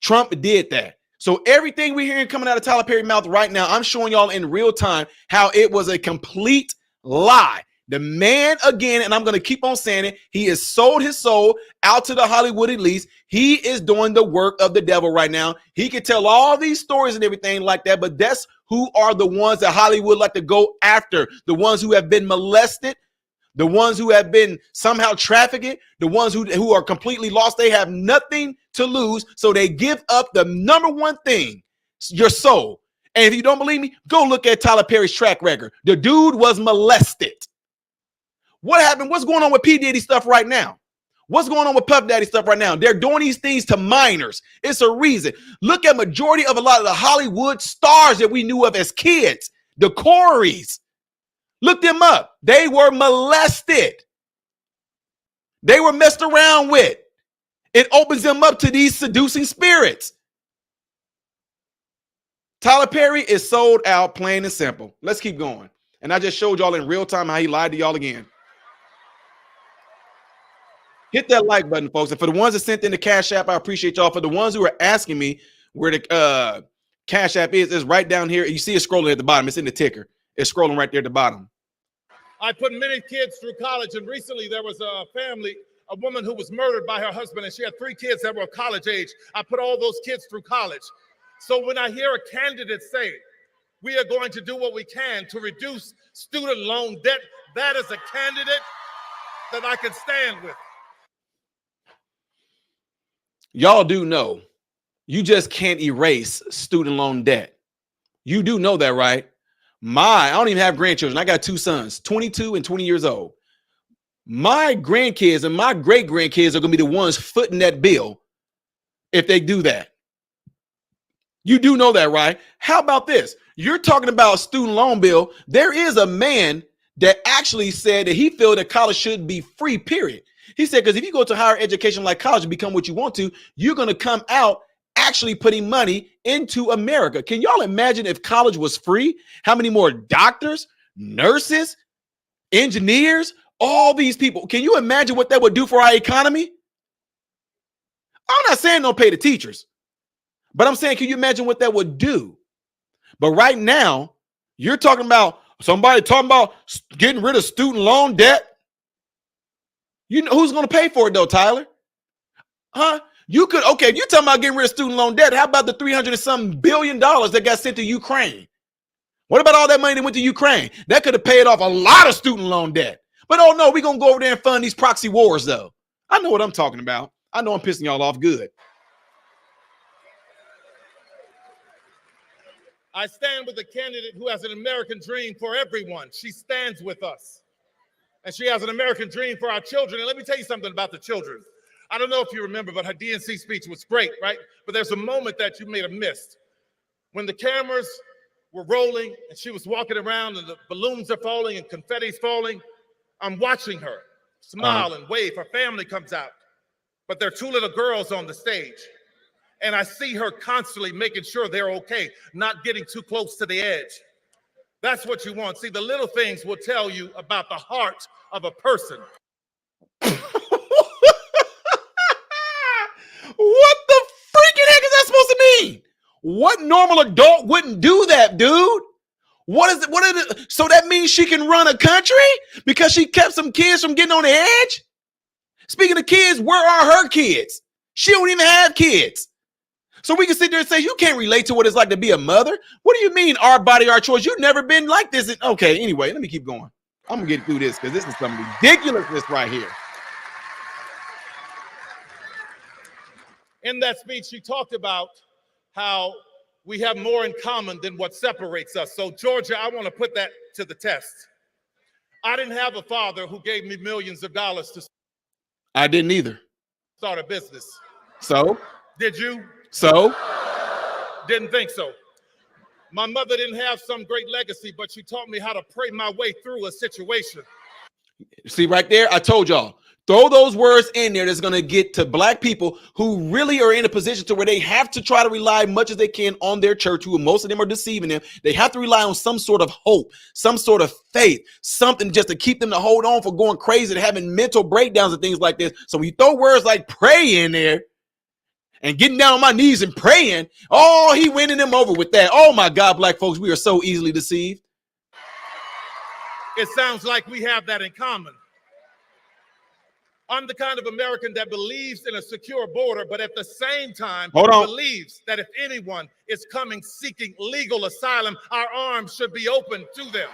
Trump did that. So everything we're hearing coming out of Tyler Perry's mouth right now, I'm showing y'all in real time how it was a complete lie. The man, again, and I'm going to keep on saying it, he has sold his soul out to the Hollywood elites. He is doing the work of the devil right now. He can tell all these stories and everything like that, but that's who are the ones that Hollywood like to go after. The ones who have been molested, the ones who have been somehow trafficked, the ones who are completely lost. They have nothing to lose, so they give up the number one thing, your soul. And if you don't believe me, go look at Tyler Perry's track record. The dude was molested. What happened? What's going on with P. Diddy stuff right now? What's going on with Puff Daddy stuff right now? They're doing these things to minors. It's a reason. Look at majority of a lot of the Hollywood stars that we knew of as kids, the Coreys. Look them up. They were molested. They were messed around with. It opens them up to these seducing spirits. Tyler Perry is sold out, plain and simple. Let's keep going. And I just showed y'all in real time how he lied to y'all again. Hit that like button, folks. And for the ones that sent in the Cash App, I appreciate y'all. For the ones who are asking me where the Cash App is, it's right down here. You see it scrolling at the bottom. It's in the ticker. It's scrolling right there at the bottom. I put many kids through college, and recently there was a family, a woman who was murdered by her husband, and she had 3 kids that were college age. I put all those kids through college. So when I hear a candidate say, we are going to do what we can to reduce student loan debt, that is a candidate that I can stand with. Y'all do know you just can't erase student loan debt. You do know that, right? I don't even have grandchildren. I got 2 sons, 22 and 20 years old. My grandkids and my great grandkids are going to be the ones footing that bill if they do that. You do know that, right? How about this? You're talking about a student loan bill. There is a man that actually said that he felt that college should be free, period. He said, because if you go to higher education like college and become what you want to, you're going to come out actually putting money into America. Can y'all imagine if college was free? How many more doctors, nurses, engineers, all these people? Can you imagine what that would do for our economy? I'm not saying don't pay the teachers, but I'm saying, can you imagine what that would do? But right now, you're talking about somebody talking about getting rid of student loan debt. You know who's going to pay for it though, Tyler? Huh? You could, okay, if you're talking about getting rid of student loan debt, how about the $300 and something billion that got sent to Ukraine? What about all that money that went to Ukraine? That could have paid off a lot of student loan debt. But oh no, we're going to go over there and fund these proxy wars though. I know what I'm talking about. I know I'm pissing y'all off good. I stand with a candidate who has an American dream for everyone. She stands with us. And she has an American dream for our children. And let me tell you something about the children. I don't know if you remember, but her DNC speech was great, right? But there's a moment that you may have missed. When the cameras were rolling and she was walking around and the balloons are falling and confetti's falling, I'm watching her smile and wave. Her family comes out. But there are two little girls on the stage. And I see her constantly making sure they're okay, not getting too close to the edge. That's what you want. See, the little things will tell you about the heart of a person. What the freaking heck is that supposed to mean? What normal adult wouldn't do that, dude? What is it? What is it? So that means she can run a country because she kept some kids from getting on the edge? Speaking of kids, where are her kids? She don't even have kids. So we can sit there and say, you can't relate to what it's like to be a mother. What do you mean, our body, our choice? You've never been like this. Okay, anyway, let me keep going. I'm going to get through this because this is some ridiculousness right here. In that speech, she talked about how we have more in common than what separates us. So, Georgia, I want to put that to the test. I didn't have a father who gave me millions of dollars to I didn't either. start a business. So? Did you? So? Didn't think so. My mother didn't have some great legacy, but she taught me how to pray my way through a situation. See right there, I told y'all, throw those words in there that's going to get to black people who really are in a position to where they have to try to rely much as they can on their church, who most of them are deceiving them. They have to rely on some sort of hope, some sort of faith, something just to keep them to hold on for going crazy, to having mental breakdowns and things like this. So when you throw words like pray in there and getting down on my knees and praying, oh, he winning them over with that. Oh my God, black folks, we are so easily deceived. It sounds like we have that in common. I'm the kind of American that believes in a secure border, but at the same time believes that if anyone is coming seeking legal asylum, our arms should be open to them.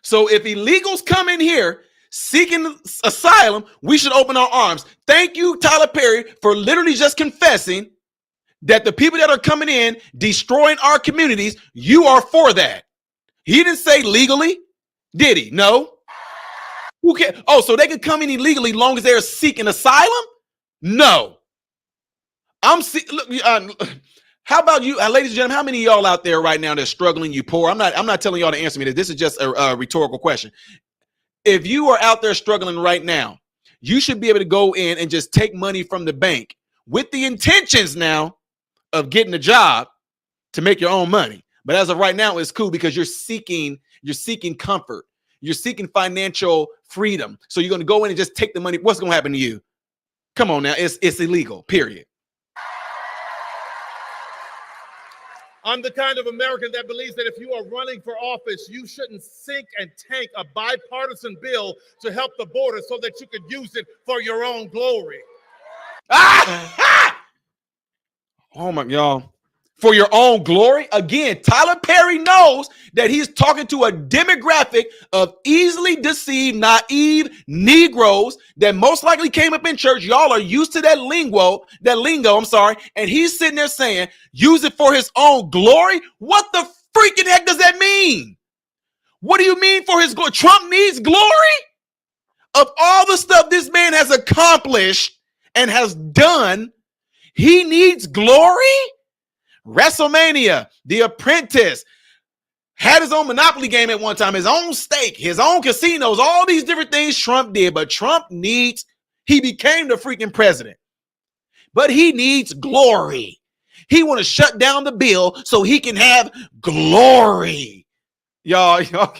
So if illegals come in here seeking asylum, we should open our arms. Thank you, Tyler Perry, for literally just confessing that the people that are coming in, destroying our communities, you are for that. He didn't say legally, did he? No. Who cares? Oh, so they can come in illegally long as they're seeking asylum? No. Look, how about you, ladies and gentlemen? How many of y'all out there right now that's struggling? You poor. I'm not telling y'all to answer me. This is just a rhetorical question. If you are out there struggling right now, you should be able to go in and just take money from the bank with the intentions now of getting a job to make your own money. But as of right now, it's cool because you're seeking comfort. You're seeking financial freedom. So you're going to go in and just take the money. What's going to happen to you? Come on now. It's illegal, period. I'm the kind of American that believes that if you are running for office, you shouldn't sink and tank a bipartisan bill to help the border so that you could use it for your own glory. Oh my, y'all. For your own glory. Again, Tyler Perry knows that he's talking to a demographic of easily deceived, naive Negroes that most likely came up in church. Y'all are used to that lingo, and he's sitting there saying, use it for his own glory. What the freaking heck does that mean? What do you mean for his glory? Trump needs glory? Of all the stuff this man has accomplished and has done, he needs glory? WrestleMania, The Apprentice, had his own Monopoly game at one time, his own stake, his own casinos, all these different things Trump did. But he became the freaking president. But he needs glory. He want to shut down the bill so he can have glory. Y'all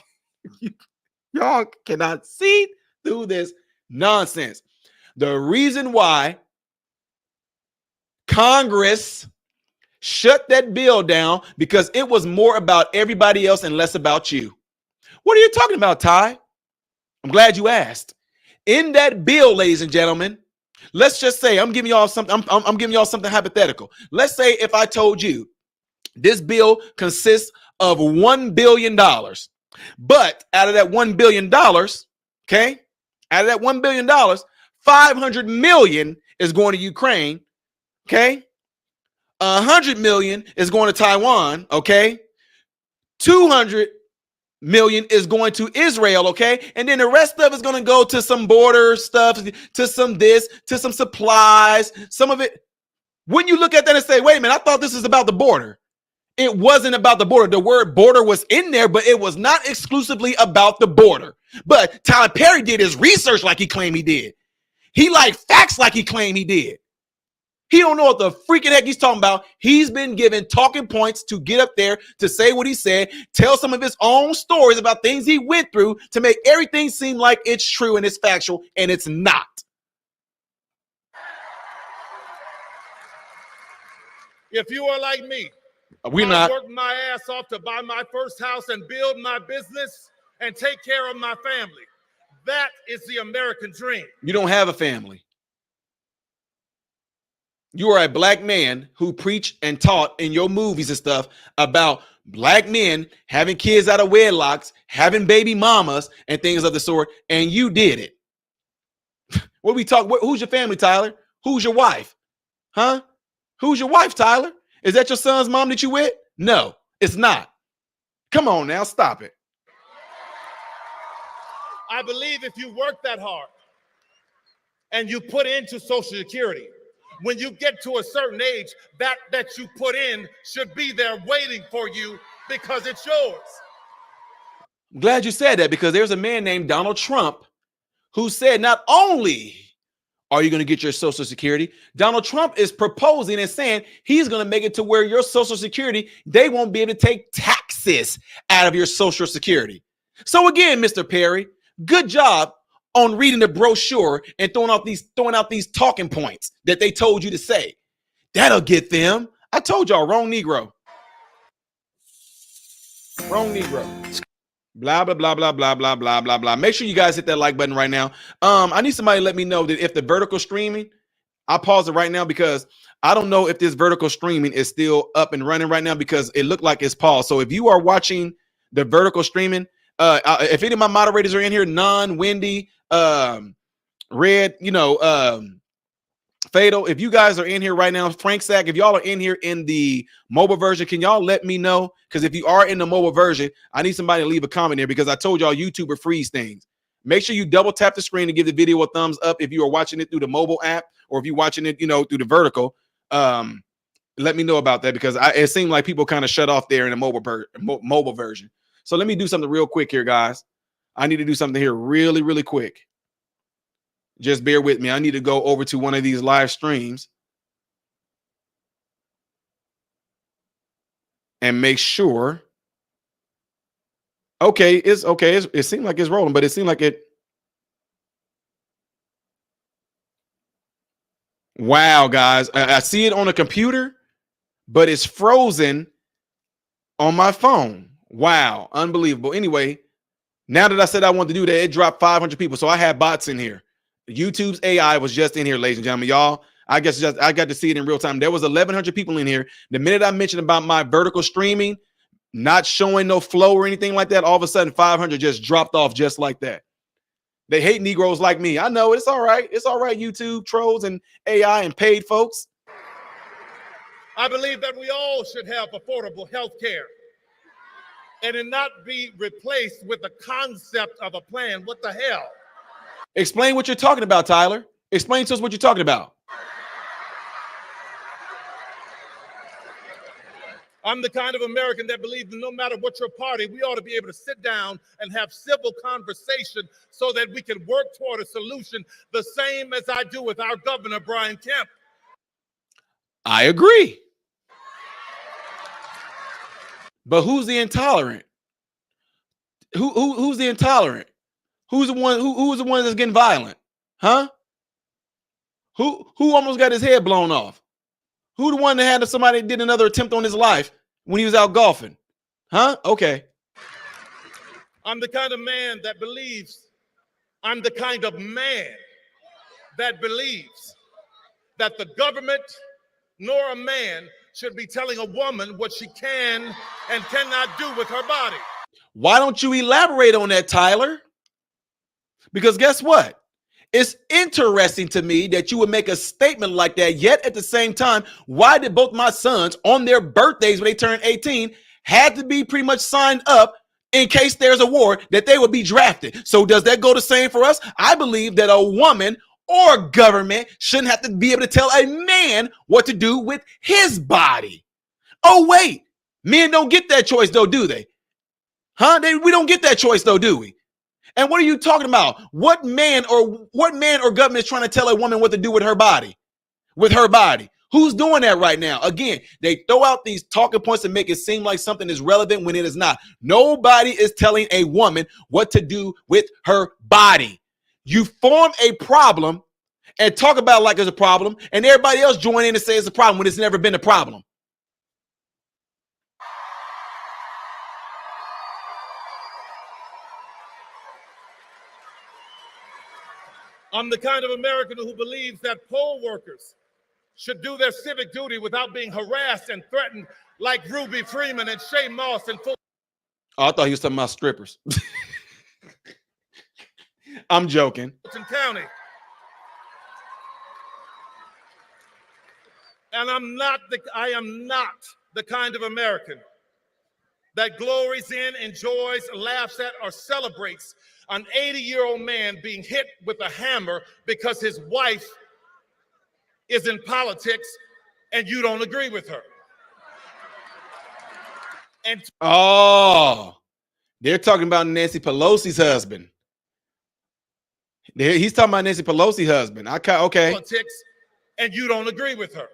cannot see through this nonsense. The reason why Congress shut that bill down because it was more about everybody else and less about you. What are you talking about, Ty? I'm glad you asked. In that bill, ladies and gentlemen, let's just say I'm giving y'all something. I'm giving y'all something hypothetical. Let's say if I told you this bill consists of $1 billion, but out of that $1 billion, okay, out of that $1 billion, 500 million is going to Ukraine, okay? 100 million is going to Taiwan, okay? 200 million is going to Israel, okay? And then the rest of it is going to go to some border stuff, to some this, to some supplies, some of it. When you look at that and say, wait a minute, I thought this was about the border. It wasn't about the border. The word border was in there, but it was not exclusively about the border. But Tyler Perry did his research like he claimed he did. He liked facts like he claimed he did. He don't know what the freaking heck he's talking about. He's been given talking points to get up there, to say what he said, tell some of his own stories about things he went through to make everything seem like it's true and it's factual, and it's not. If you are like me, I worked my ass off to buy my first house and build my business and take care of my family. That is the American dream. You don't have a family. You are a black man who preached and taught in your movies and stuff about black men having kids out of wedlocks, having baby mamas and things of the sort, and you did it. What we talk? Who's your family, Tyler? Who's your wife? Huh? Who's your wife, Tyler? Is that your son's mom that you with? No, it's not. Come on now, stop it. I believe if you work that hard and you put into Social Security, when you get to a certain age, that you put in should be there waiting for you because it's yours. I'm glad you said that, because there's a man named Donald Trump who said not only are you going to get your Social Security, Donald Trump is proposing and saying he's going to make it to where your Social Security, they won't be able to take taxes out of your Social Security. So again, Mr. Perry, good job on reading the brochure and throwing out these talking points that they told you to say. That'll get them. I told y'all, wrong Negro. Wrong Negro. Blah, blah, blah, blah, blah, blah, blah, blah, blah. Make sure you guys hit that like button right now. I need somebody to let me know that if the vertical streaming, I'll pause it right now because I don't know if this vertical streaming is still up and running right now because it looked like it's paused. So if you are watching the vertical streaming, if any of my moderators are in here, Wendy, Red, Fatal, if you guys are in here right now, Frank Sack, if y'all are in here in the mobile version, can y'all let me know? Because if you are in the mobile version, I need somebody to leave a comment here because I told y'all YouTube will freeze things. Make sure you double tap the screen to give the video a thumbs up if you are watching it through the mobile app or if you're watching it, through the vertical. Let me know about that because it seemed like people kind of shut off there in the mobile version. So let me do something real quick here, guys. I need to do something here really, really quick. Just bear with me. I need to go over to one of these live streams and make sure. Okay, it's okay. It seemed like it's rolling, but it seemed like it. Wow, guys. I see it on a computer, but it's frozen on my phone. Wow, unbelievable. Anyway, now that I said I wanted to do that, it dropped 500 people. So I had bots in here. YouTube's AI was just in here, ladies and gentlemen. Y'all, I got to see it in real time. There was 1,100 people in here. The minute I mentioned about my vertical streaming, not showing no flow or anything like that, all of a sudden 500 just dropped off just like that. They hate Negroes like me. I know. It's all right. It's all right, YouTube trolls and AI and paid folks. I believe that we all should have affordable health care and it not be replaced with the concept of a plan. What the hell? Explain what you're talking about, Tyler. Explain to us what you're talking about. I'm the kind of American that believes that no matter what your party, we ought to be able to sit down and have civil conversation so that we can work toward a solution, the same as I do with our governor, Brian Kemp. I agree. But who's the intolerant? Who's the intolerant? Who's the one that's getting violent? Huh? Who almost got his head blown off? Who the one that had somebody did another attempt on his life when he was out golfing? Huh? Okay. I'm the kind of man that believes, I'm the kind of man that believes that the government nor a man should be telling a woman what she can and cannot do with her body. Why don't you elaborate on that, Tyler? Because guess what? It's interesting to me that you would make a statement like that, yet at the same time, why did both my sons on their birthdays when they turned 18 had to be pretty much signed up in case there's a war that they would be drafted? So does that go the same for us? I believe that a woman or government shouldn't have to be able to tell a man what to do with his body. Oh, wait, men don't get that choice though, do they? Huh? We don't get that choice though, do we? And what are you talking about? What man or government is trying to tell a woman what to do with her body? With her body. Who's doing that right now? Again, they throw out these talking points and make it seem like something is relevant when it is not. Nobody is telling a woman what to do with her body. You form a problem and talk about it like it's a problem, and everybody else join in and say it's a problem when it's never been a problem. I'm the kind of American who believes that poll workers should do their civic duty without being harassed and threatened like Ruby Freeman and Shay Moss and Fulton Oh, I thought he was talking about strippers. I'm joking. County. And I am not the kind of American that glories in, enjoys, laughs at, or celebrates an 80-year-old man being hit with a hammer because his wife is in politics and you don't agree with her. And Oh, they're talking about Nancy Pelosi's husband. He's talking about Nancy Pelosi's husband. Okay. Politics and you don't agree with her.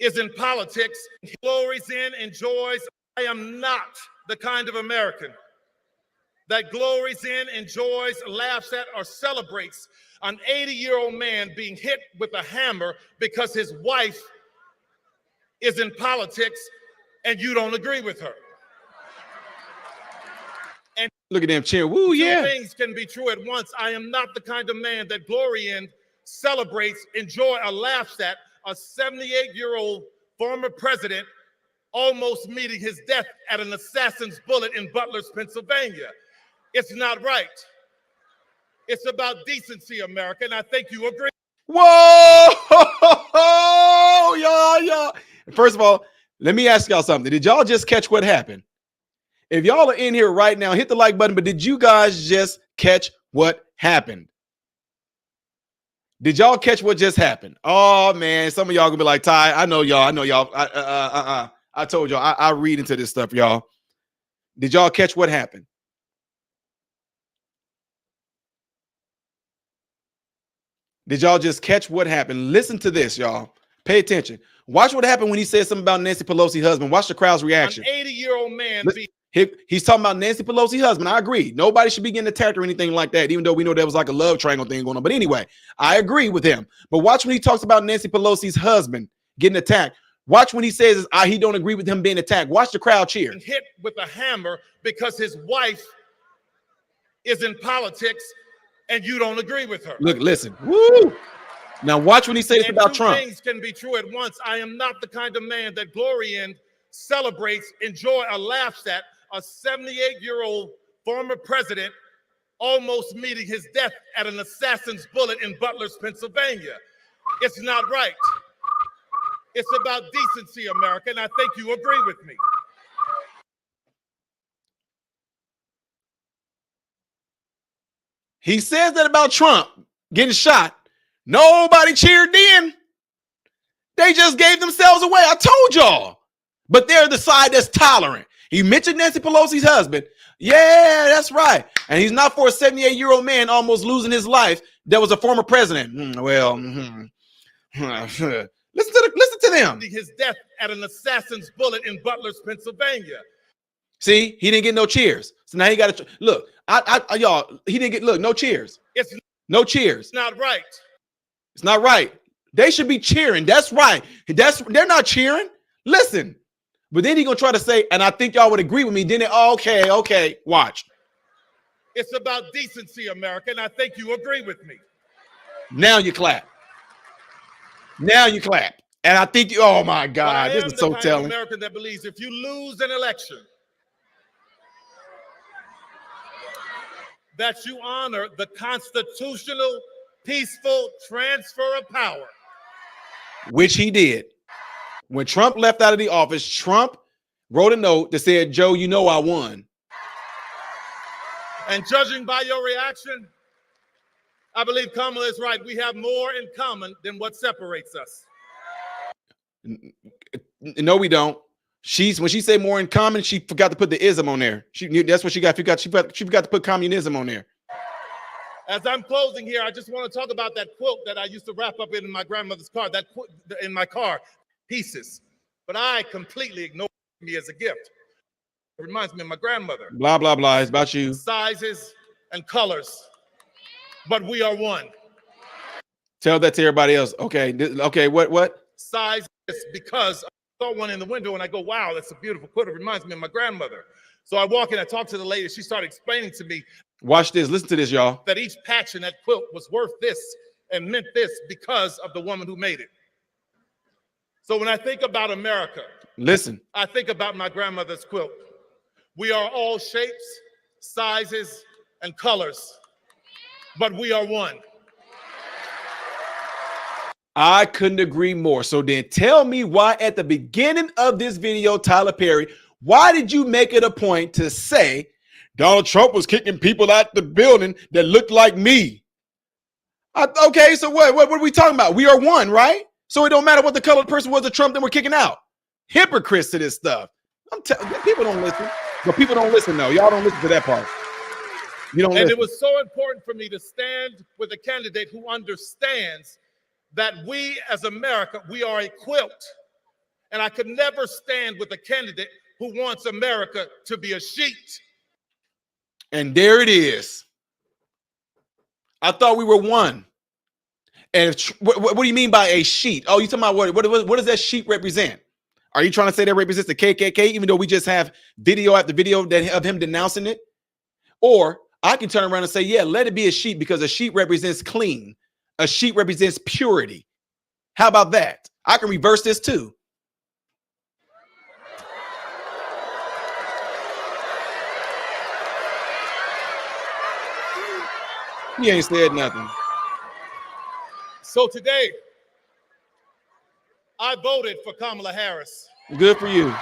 Is in politics, glories in, enjoys. I am not the kind of American that glories in, enjoys, laughs at, or celebrates an 80-year-old man being hit with a hammer because his wife is in politics and you don't agree with her. And look at them cheering. Woo, yeah. Two things can be true at once. I am not the kind of man that glory in, celebrates, enjoy, or laughs at a 78-year-old former president almost meeting his death at an assassin's bullet in Butler's, Pennsylvania. It's not right. It's about decency, America, and I think you agree. Whoa! Y'all. First of all, let me ask y'all something. Did y'all just catch what happened? If y'all are in here right now, hit the like button, but did you guys just catch what happened? Did y'all catch what just happened? Oh, man, some of y'all gonna be like, Ty, I know y'all. I told y'all, I read into this stuff, y'all. Did y'all catch what happened? Did y'all just catch what happened? Listen to this, y'all. Pay attention. Watch what happened when he said something about Nancy Pelosi's husband. Watch the crowd's reaction. An 80-year-old man. He's talking about Nancy Pelosi's husband. I agree. Nobody should be getting attacked or anything like that, even though we know there was like a love triangle thing going on. But anyway, I agree with him. But watch when he talks about Nancy Pelosi's husband getting attacked. Watch when he says he don't agree with him being attacked. Watch the crowd cheer. Hit with a hammer because his wife is in politics and you don't agree with her. Look, listen. Woo! Now watch when he says about Trump. Two things can be true at once. I am not the kind of man that glory in, celebrates, enjoy, or laughs at a 78-year-old former president almost meeting his death at an assassin's bullet in Butler's, Pennsylvania. It's not right. It's about decency, America, and I think you agree with me. He says that about Trump getting shot. Nobody cheered then. They just gave themselves away. I told y'all. But they're the side that's tolerant. He mentioned Nancy Pelosi's husband. Yeah, that's right. And he's not for a 78-year-old man almost losing his life that was a former president. Listen to them. His death at an assassin's bullet in Butler's, Pennsylvania. See, he didn't get no cheers. So now he got to look. Y'all, he didn't get no cheers. It's no cheers. Not right. It's not right. They should be cheering. That's right. They're not cheering. Listen. But then he gonna try to say, and I think y'all would agree with me. Then okay, watch. It's about decency, America, and I think you agree with me. Now you clap. Now you clap. And I think oh my God, this is so telling. I'm the American that believes if you lose an election, that you honor the constitutional, peaceful transfer of power. Which he did. When Trump left out of the office, Trump wrote a note that said, Joe, you know I won. And judging by your reaction, I believe Kamala is right. We have more in common than what separates us. No, we don't. When she said more in common, she forgot to put the ism on there. That's what she got. She forgot to put communism on there. As I'm closing here, I just want to talk about that quilt that I used to wrap up in my grandmother's car, that in my car, pieces. But I completely ignored me as a gift. It reminds me of my grandmother. Blah, blah, blah. It's about you. Sizes and colors, but we are one. Tell that to everybody else. Okay, what? Size is because I saw one in the window and I go, wow, that's a beautiful quilt. It reminds me of my grandmother. So I walk in, I talk to the lady. She started explaining to me. Watch this. Listen to this, y'all. That each patch in that quilt was worth this and meant this because of the woman who made it. So when I think about America, listen, I think about my grandmother's quilt. We are all shapes, sizes, and colors, but we are one. I couldn't agree more. So then tell me why at the beginning of this video, Tyler Perry, why did you make it a point to say Donald Trump was kicking people out the building that looked like me? Okay, so what are we talking about? We are one, right? So it don't matter what the color of the person was of Trump that we're kicking out. Hypocrites to this stuff. People don't listen. But people don't listen, though. Y'all don't listen to that part. You don't listen. And it was so important for me to stand with a candidate who understands that we as America, we are a quilt. And I could never stand with a candidate who wants America to be a sheet. And there it is. I thought we were one. And what do you mean by a sheet? Oh, you talking about what does that sheet represent? Are you trying to say that represents the KKK, even though we just have video after video of him denouncing it? Or I can turn around and say, yeah, let it be a sheet because a sheet represents clean. A sheet represents purity. How about that? I can reverse this too. He ain't said nothing. So today, I voted for Kamala Harris. Good for you.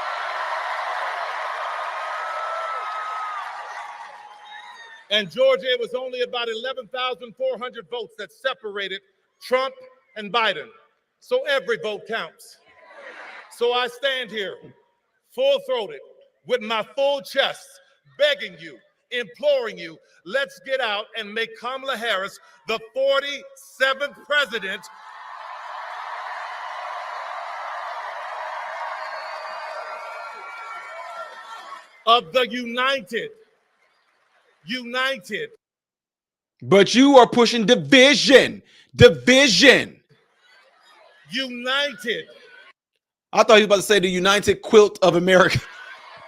And Georgia, it was only about 11,400 votes that separated Trump and Biden. So every vote counts. So I stand here full-throated with my full chest, begging you, imploring you, let's get out and make Kamala Harris the 47th president of the united. But you are pushing division. United. I thought he was about to say the United Quilt of America.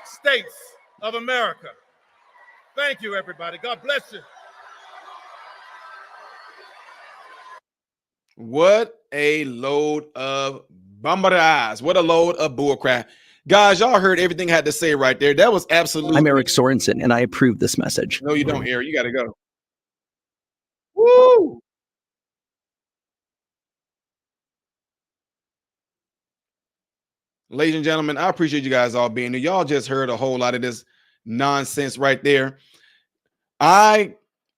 States of America. Thank you, everybody. God bless you. What a load of bombardas. What a load of bullcrap. Guys, y'all heard everything I had to say right there. That was absolutely. I'm Eric Sorensen, and I approve this message. No, you don't, Eric. You got to go. Woo! Ladies and gentlemen, I appreciate you guys all being here. Y'all just heard a whole lot of this nonsense right there. I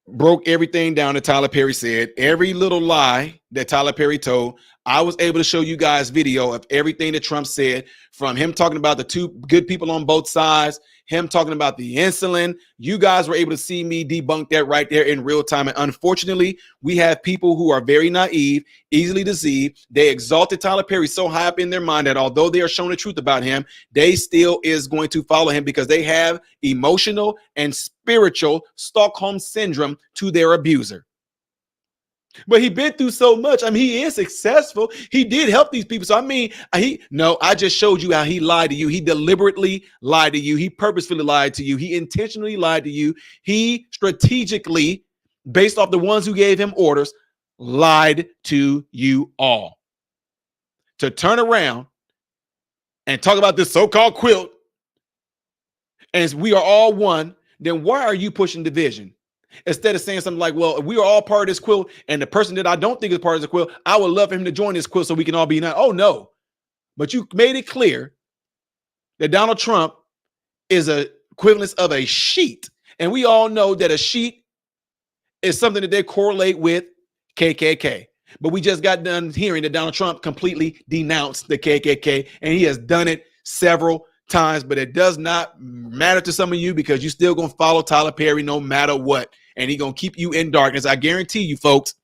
broke everything down that Tyler Perry said. Every little lie that Tyler Perry told. I was able to show you guys video of everything that Trump said, from him talking about the two good people on both sides, him talking about the insulin. You guys were able to see me debunk that right there in real time. And unfortunately, we have people who are very naive, easily deceived. They exalted Tyler Perry so high up in their mind that although they are shown the truth about him, they still is going to follow him because they have emotional and spiritual Stockholm syndrome to their abuser. But he been through so much. I mean, he is successful. He did help these people. So, I mean, I just showed you how he lied to you. He deliberately lied to you. He purposefully lied to you. He intentionally lied to you. He strategically, based off the ones who gave him orders, lied to you all. To turn around and talk about this so-called quilt, and we are all one, then why are you pushing division? Instead of saying something like, well, we are all part of this quilt, and the person that I don't think is part of the quilt, I would love for him to join this quilt so we can all be united. Oh, no. But you made it clear that Donald Trump is a equivalence of a sheet. And we all know that a sheet is something that they correlate with KKK. But we just got done hearing that Donald Trump completely denounced the KKK, and he has done it several times, but it does not matter to some of you because you're still going to follow Tyler Perry no matter what. And he's going to keep you in darkness. I guarantee you, folks,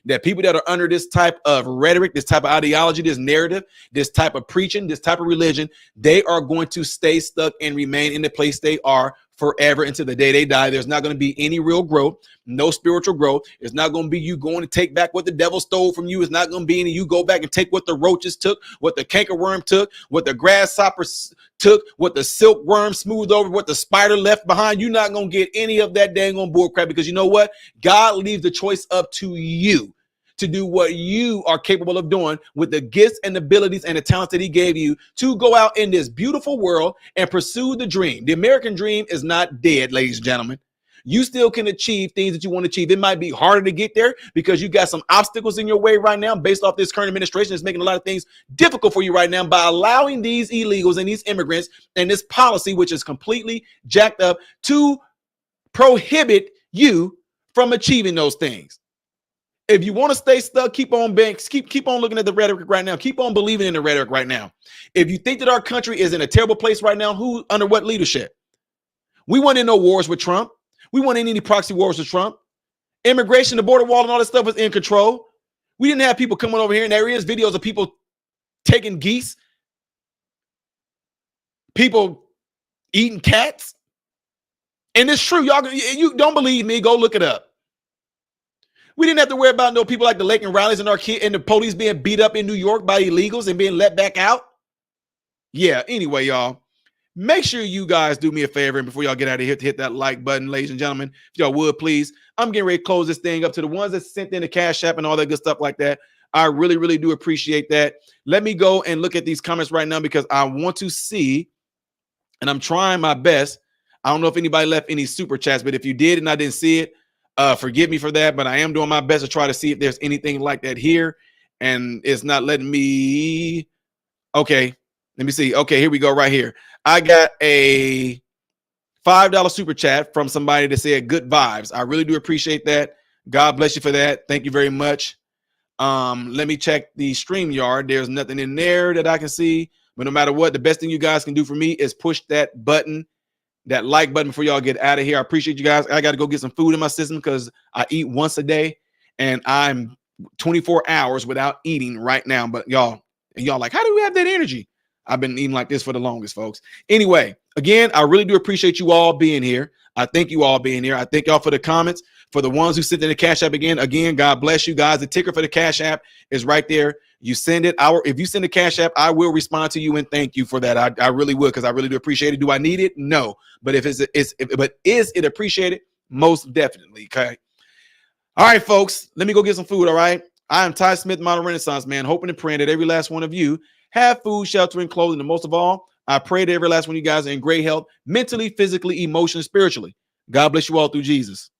that people that are under this type of rhetoric, this type of ideology, this narrative, this type of preaching, this type of religion, they are going to stay stuck and remain in the place they are forever until the day they die. There's not going to be any real growth, no spiritual growth. It's not going to be you going to take back what the devil stole from you. It's not going to be any you go back and take what the roaches took, what the cankerworm took, what the grasshopper took, what the silkworm smoothed over, what the spider left behind. You're not going to get any of that dang on bull crap because you know what? God leaves the choice up to you to do what you are capable of doing with the gifts and abilities and the talents that he gave you to go out in this beautiful world and pursue the dream. The American dream is not dead, ladies and gentlemen. You still can achieve things that you want to achieve. It might be harder to get there because you got some obstacles in your way right now based off this current administration that's making a lot of things difficult for you right now by allowing these illegals and these immigrants and this policy, which is completely jacked up, to prohibit you from achieving those things. If you want to stay stuck, keep on looking at the rhetoric right now. Keep on believing in the rhetoric right now. If you think that our country is in a terrible place right now, who under what leadership? We weren't in no wars with Trump. We weren't in any proxy wars with Trump. Immigration, the border wall, and all this stuff was in control. We didn't have people coming over here, and there is videos of people taking geese, people eating cats. And it's true. Y'all, you don't believe me, go look it up. We didn't have to worry about no people like the Lake and Riley's and our kid and the police being beat up in New York by illegals and being let back out. Yeah, anyway, y'all, make sure you guys do me a favor, and before y'all get out of here, to hit that like button, ladies and gentlemen, if y'all would, please. I'm getting ready to close this thing up. To the ones that sent in the Cash App and all that good stuff like that, I really, really do appreciate that. Let me go and look at these comments right now because I want to see, and I'm trying my best. I don't know if anybody left any super chats, but if you did and I didn't see it, forgive me for that, but I am doing my best to try to see if there's anything like that here, and it's not letting me. Okay, let me see. Okay, here we go right here. I got a $5 super chat from somebody that said good vibes. I really do appreciate that. God bless you for that. Thank you very much. Let me check the StreamYard. There's nothing in there that I can see, but no matter what, the best thing you guys can do for me is push that button, that like button, before y'all get out of here. I appreciate you guys. I got to go get some food in my system because I eat once a day and I'm 24 hours without eating right now. But y'all like, how do we have that energy? I've been eating like this for the longest, folks. Anyway, again, I really do appreciate you all being here. I thank you all being here. I thank y'all for the comments. For the ones who sent in the Cash App again, God bless you guys. The ticker for the Cash App is right there. You send it. If you send the Cash App, I will respond to you and thank you for that. I really will, because I really do appreciate it. Do I need it? No. But is it appreciated? Most definitely. Okay. All right, folks. Let me go get some food. All right. I am Ty Smith, Modern Renaissance Man, hoping and praying that every last one of you have food, shelter, and clothing. And most of all, I pray that every last one of you guys are in great health, mentally, physically, emotionally, spiritually. God bless you all through Jesus.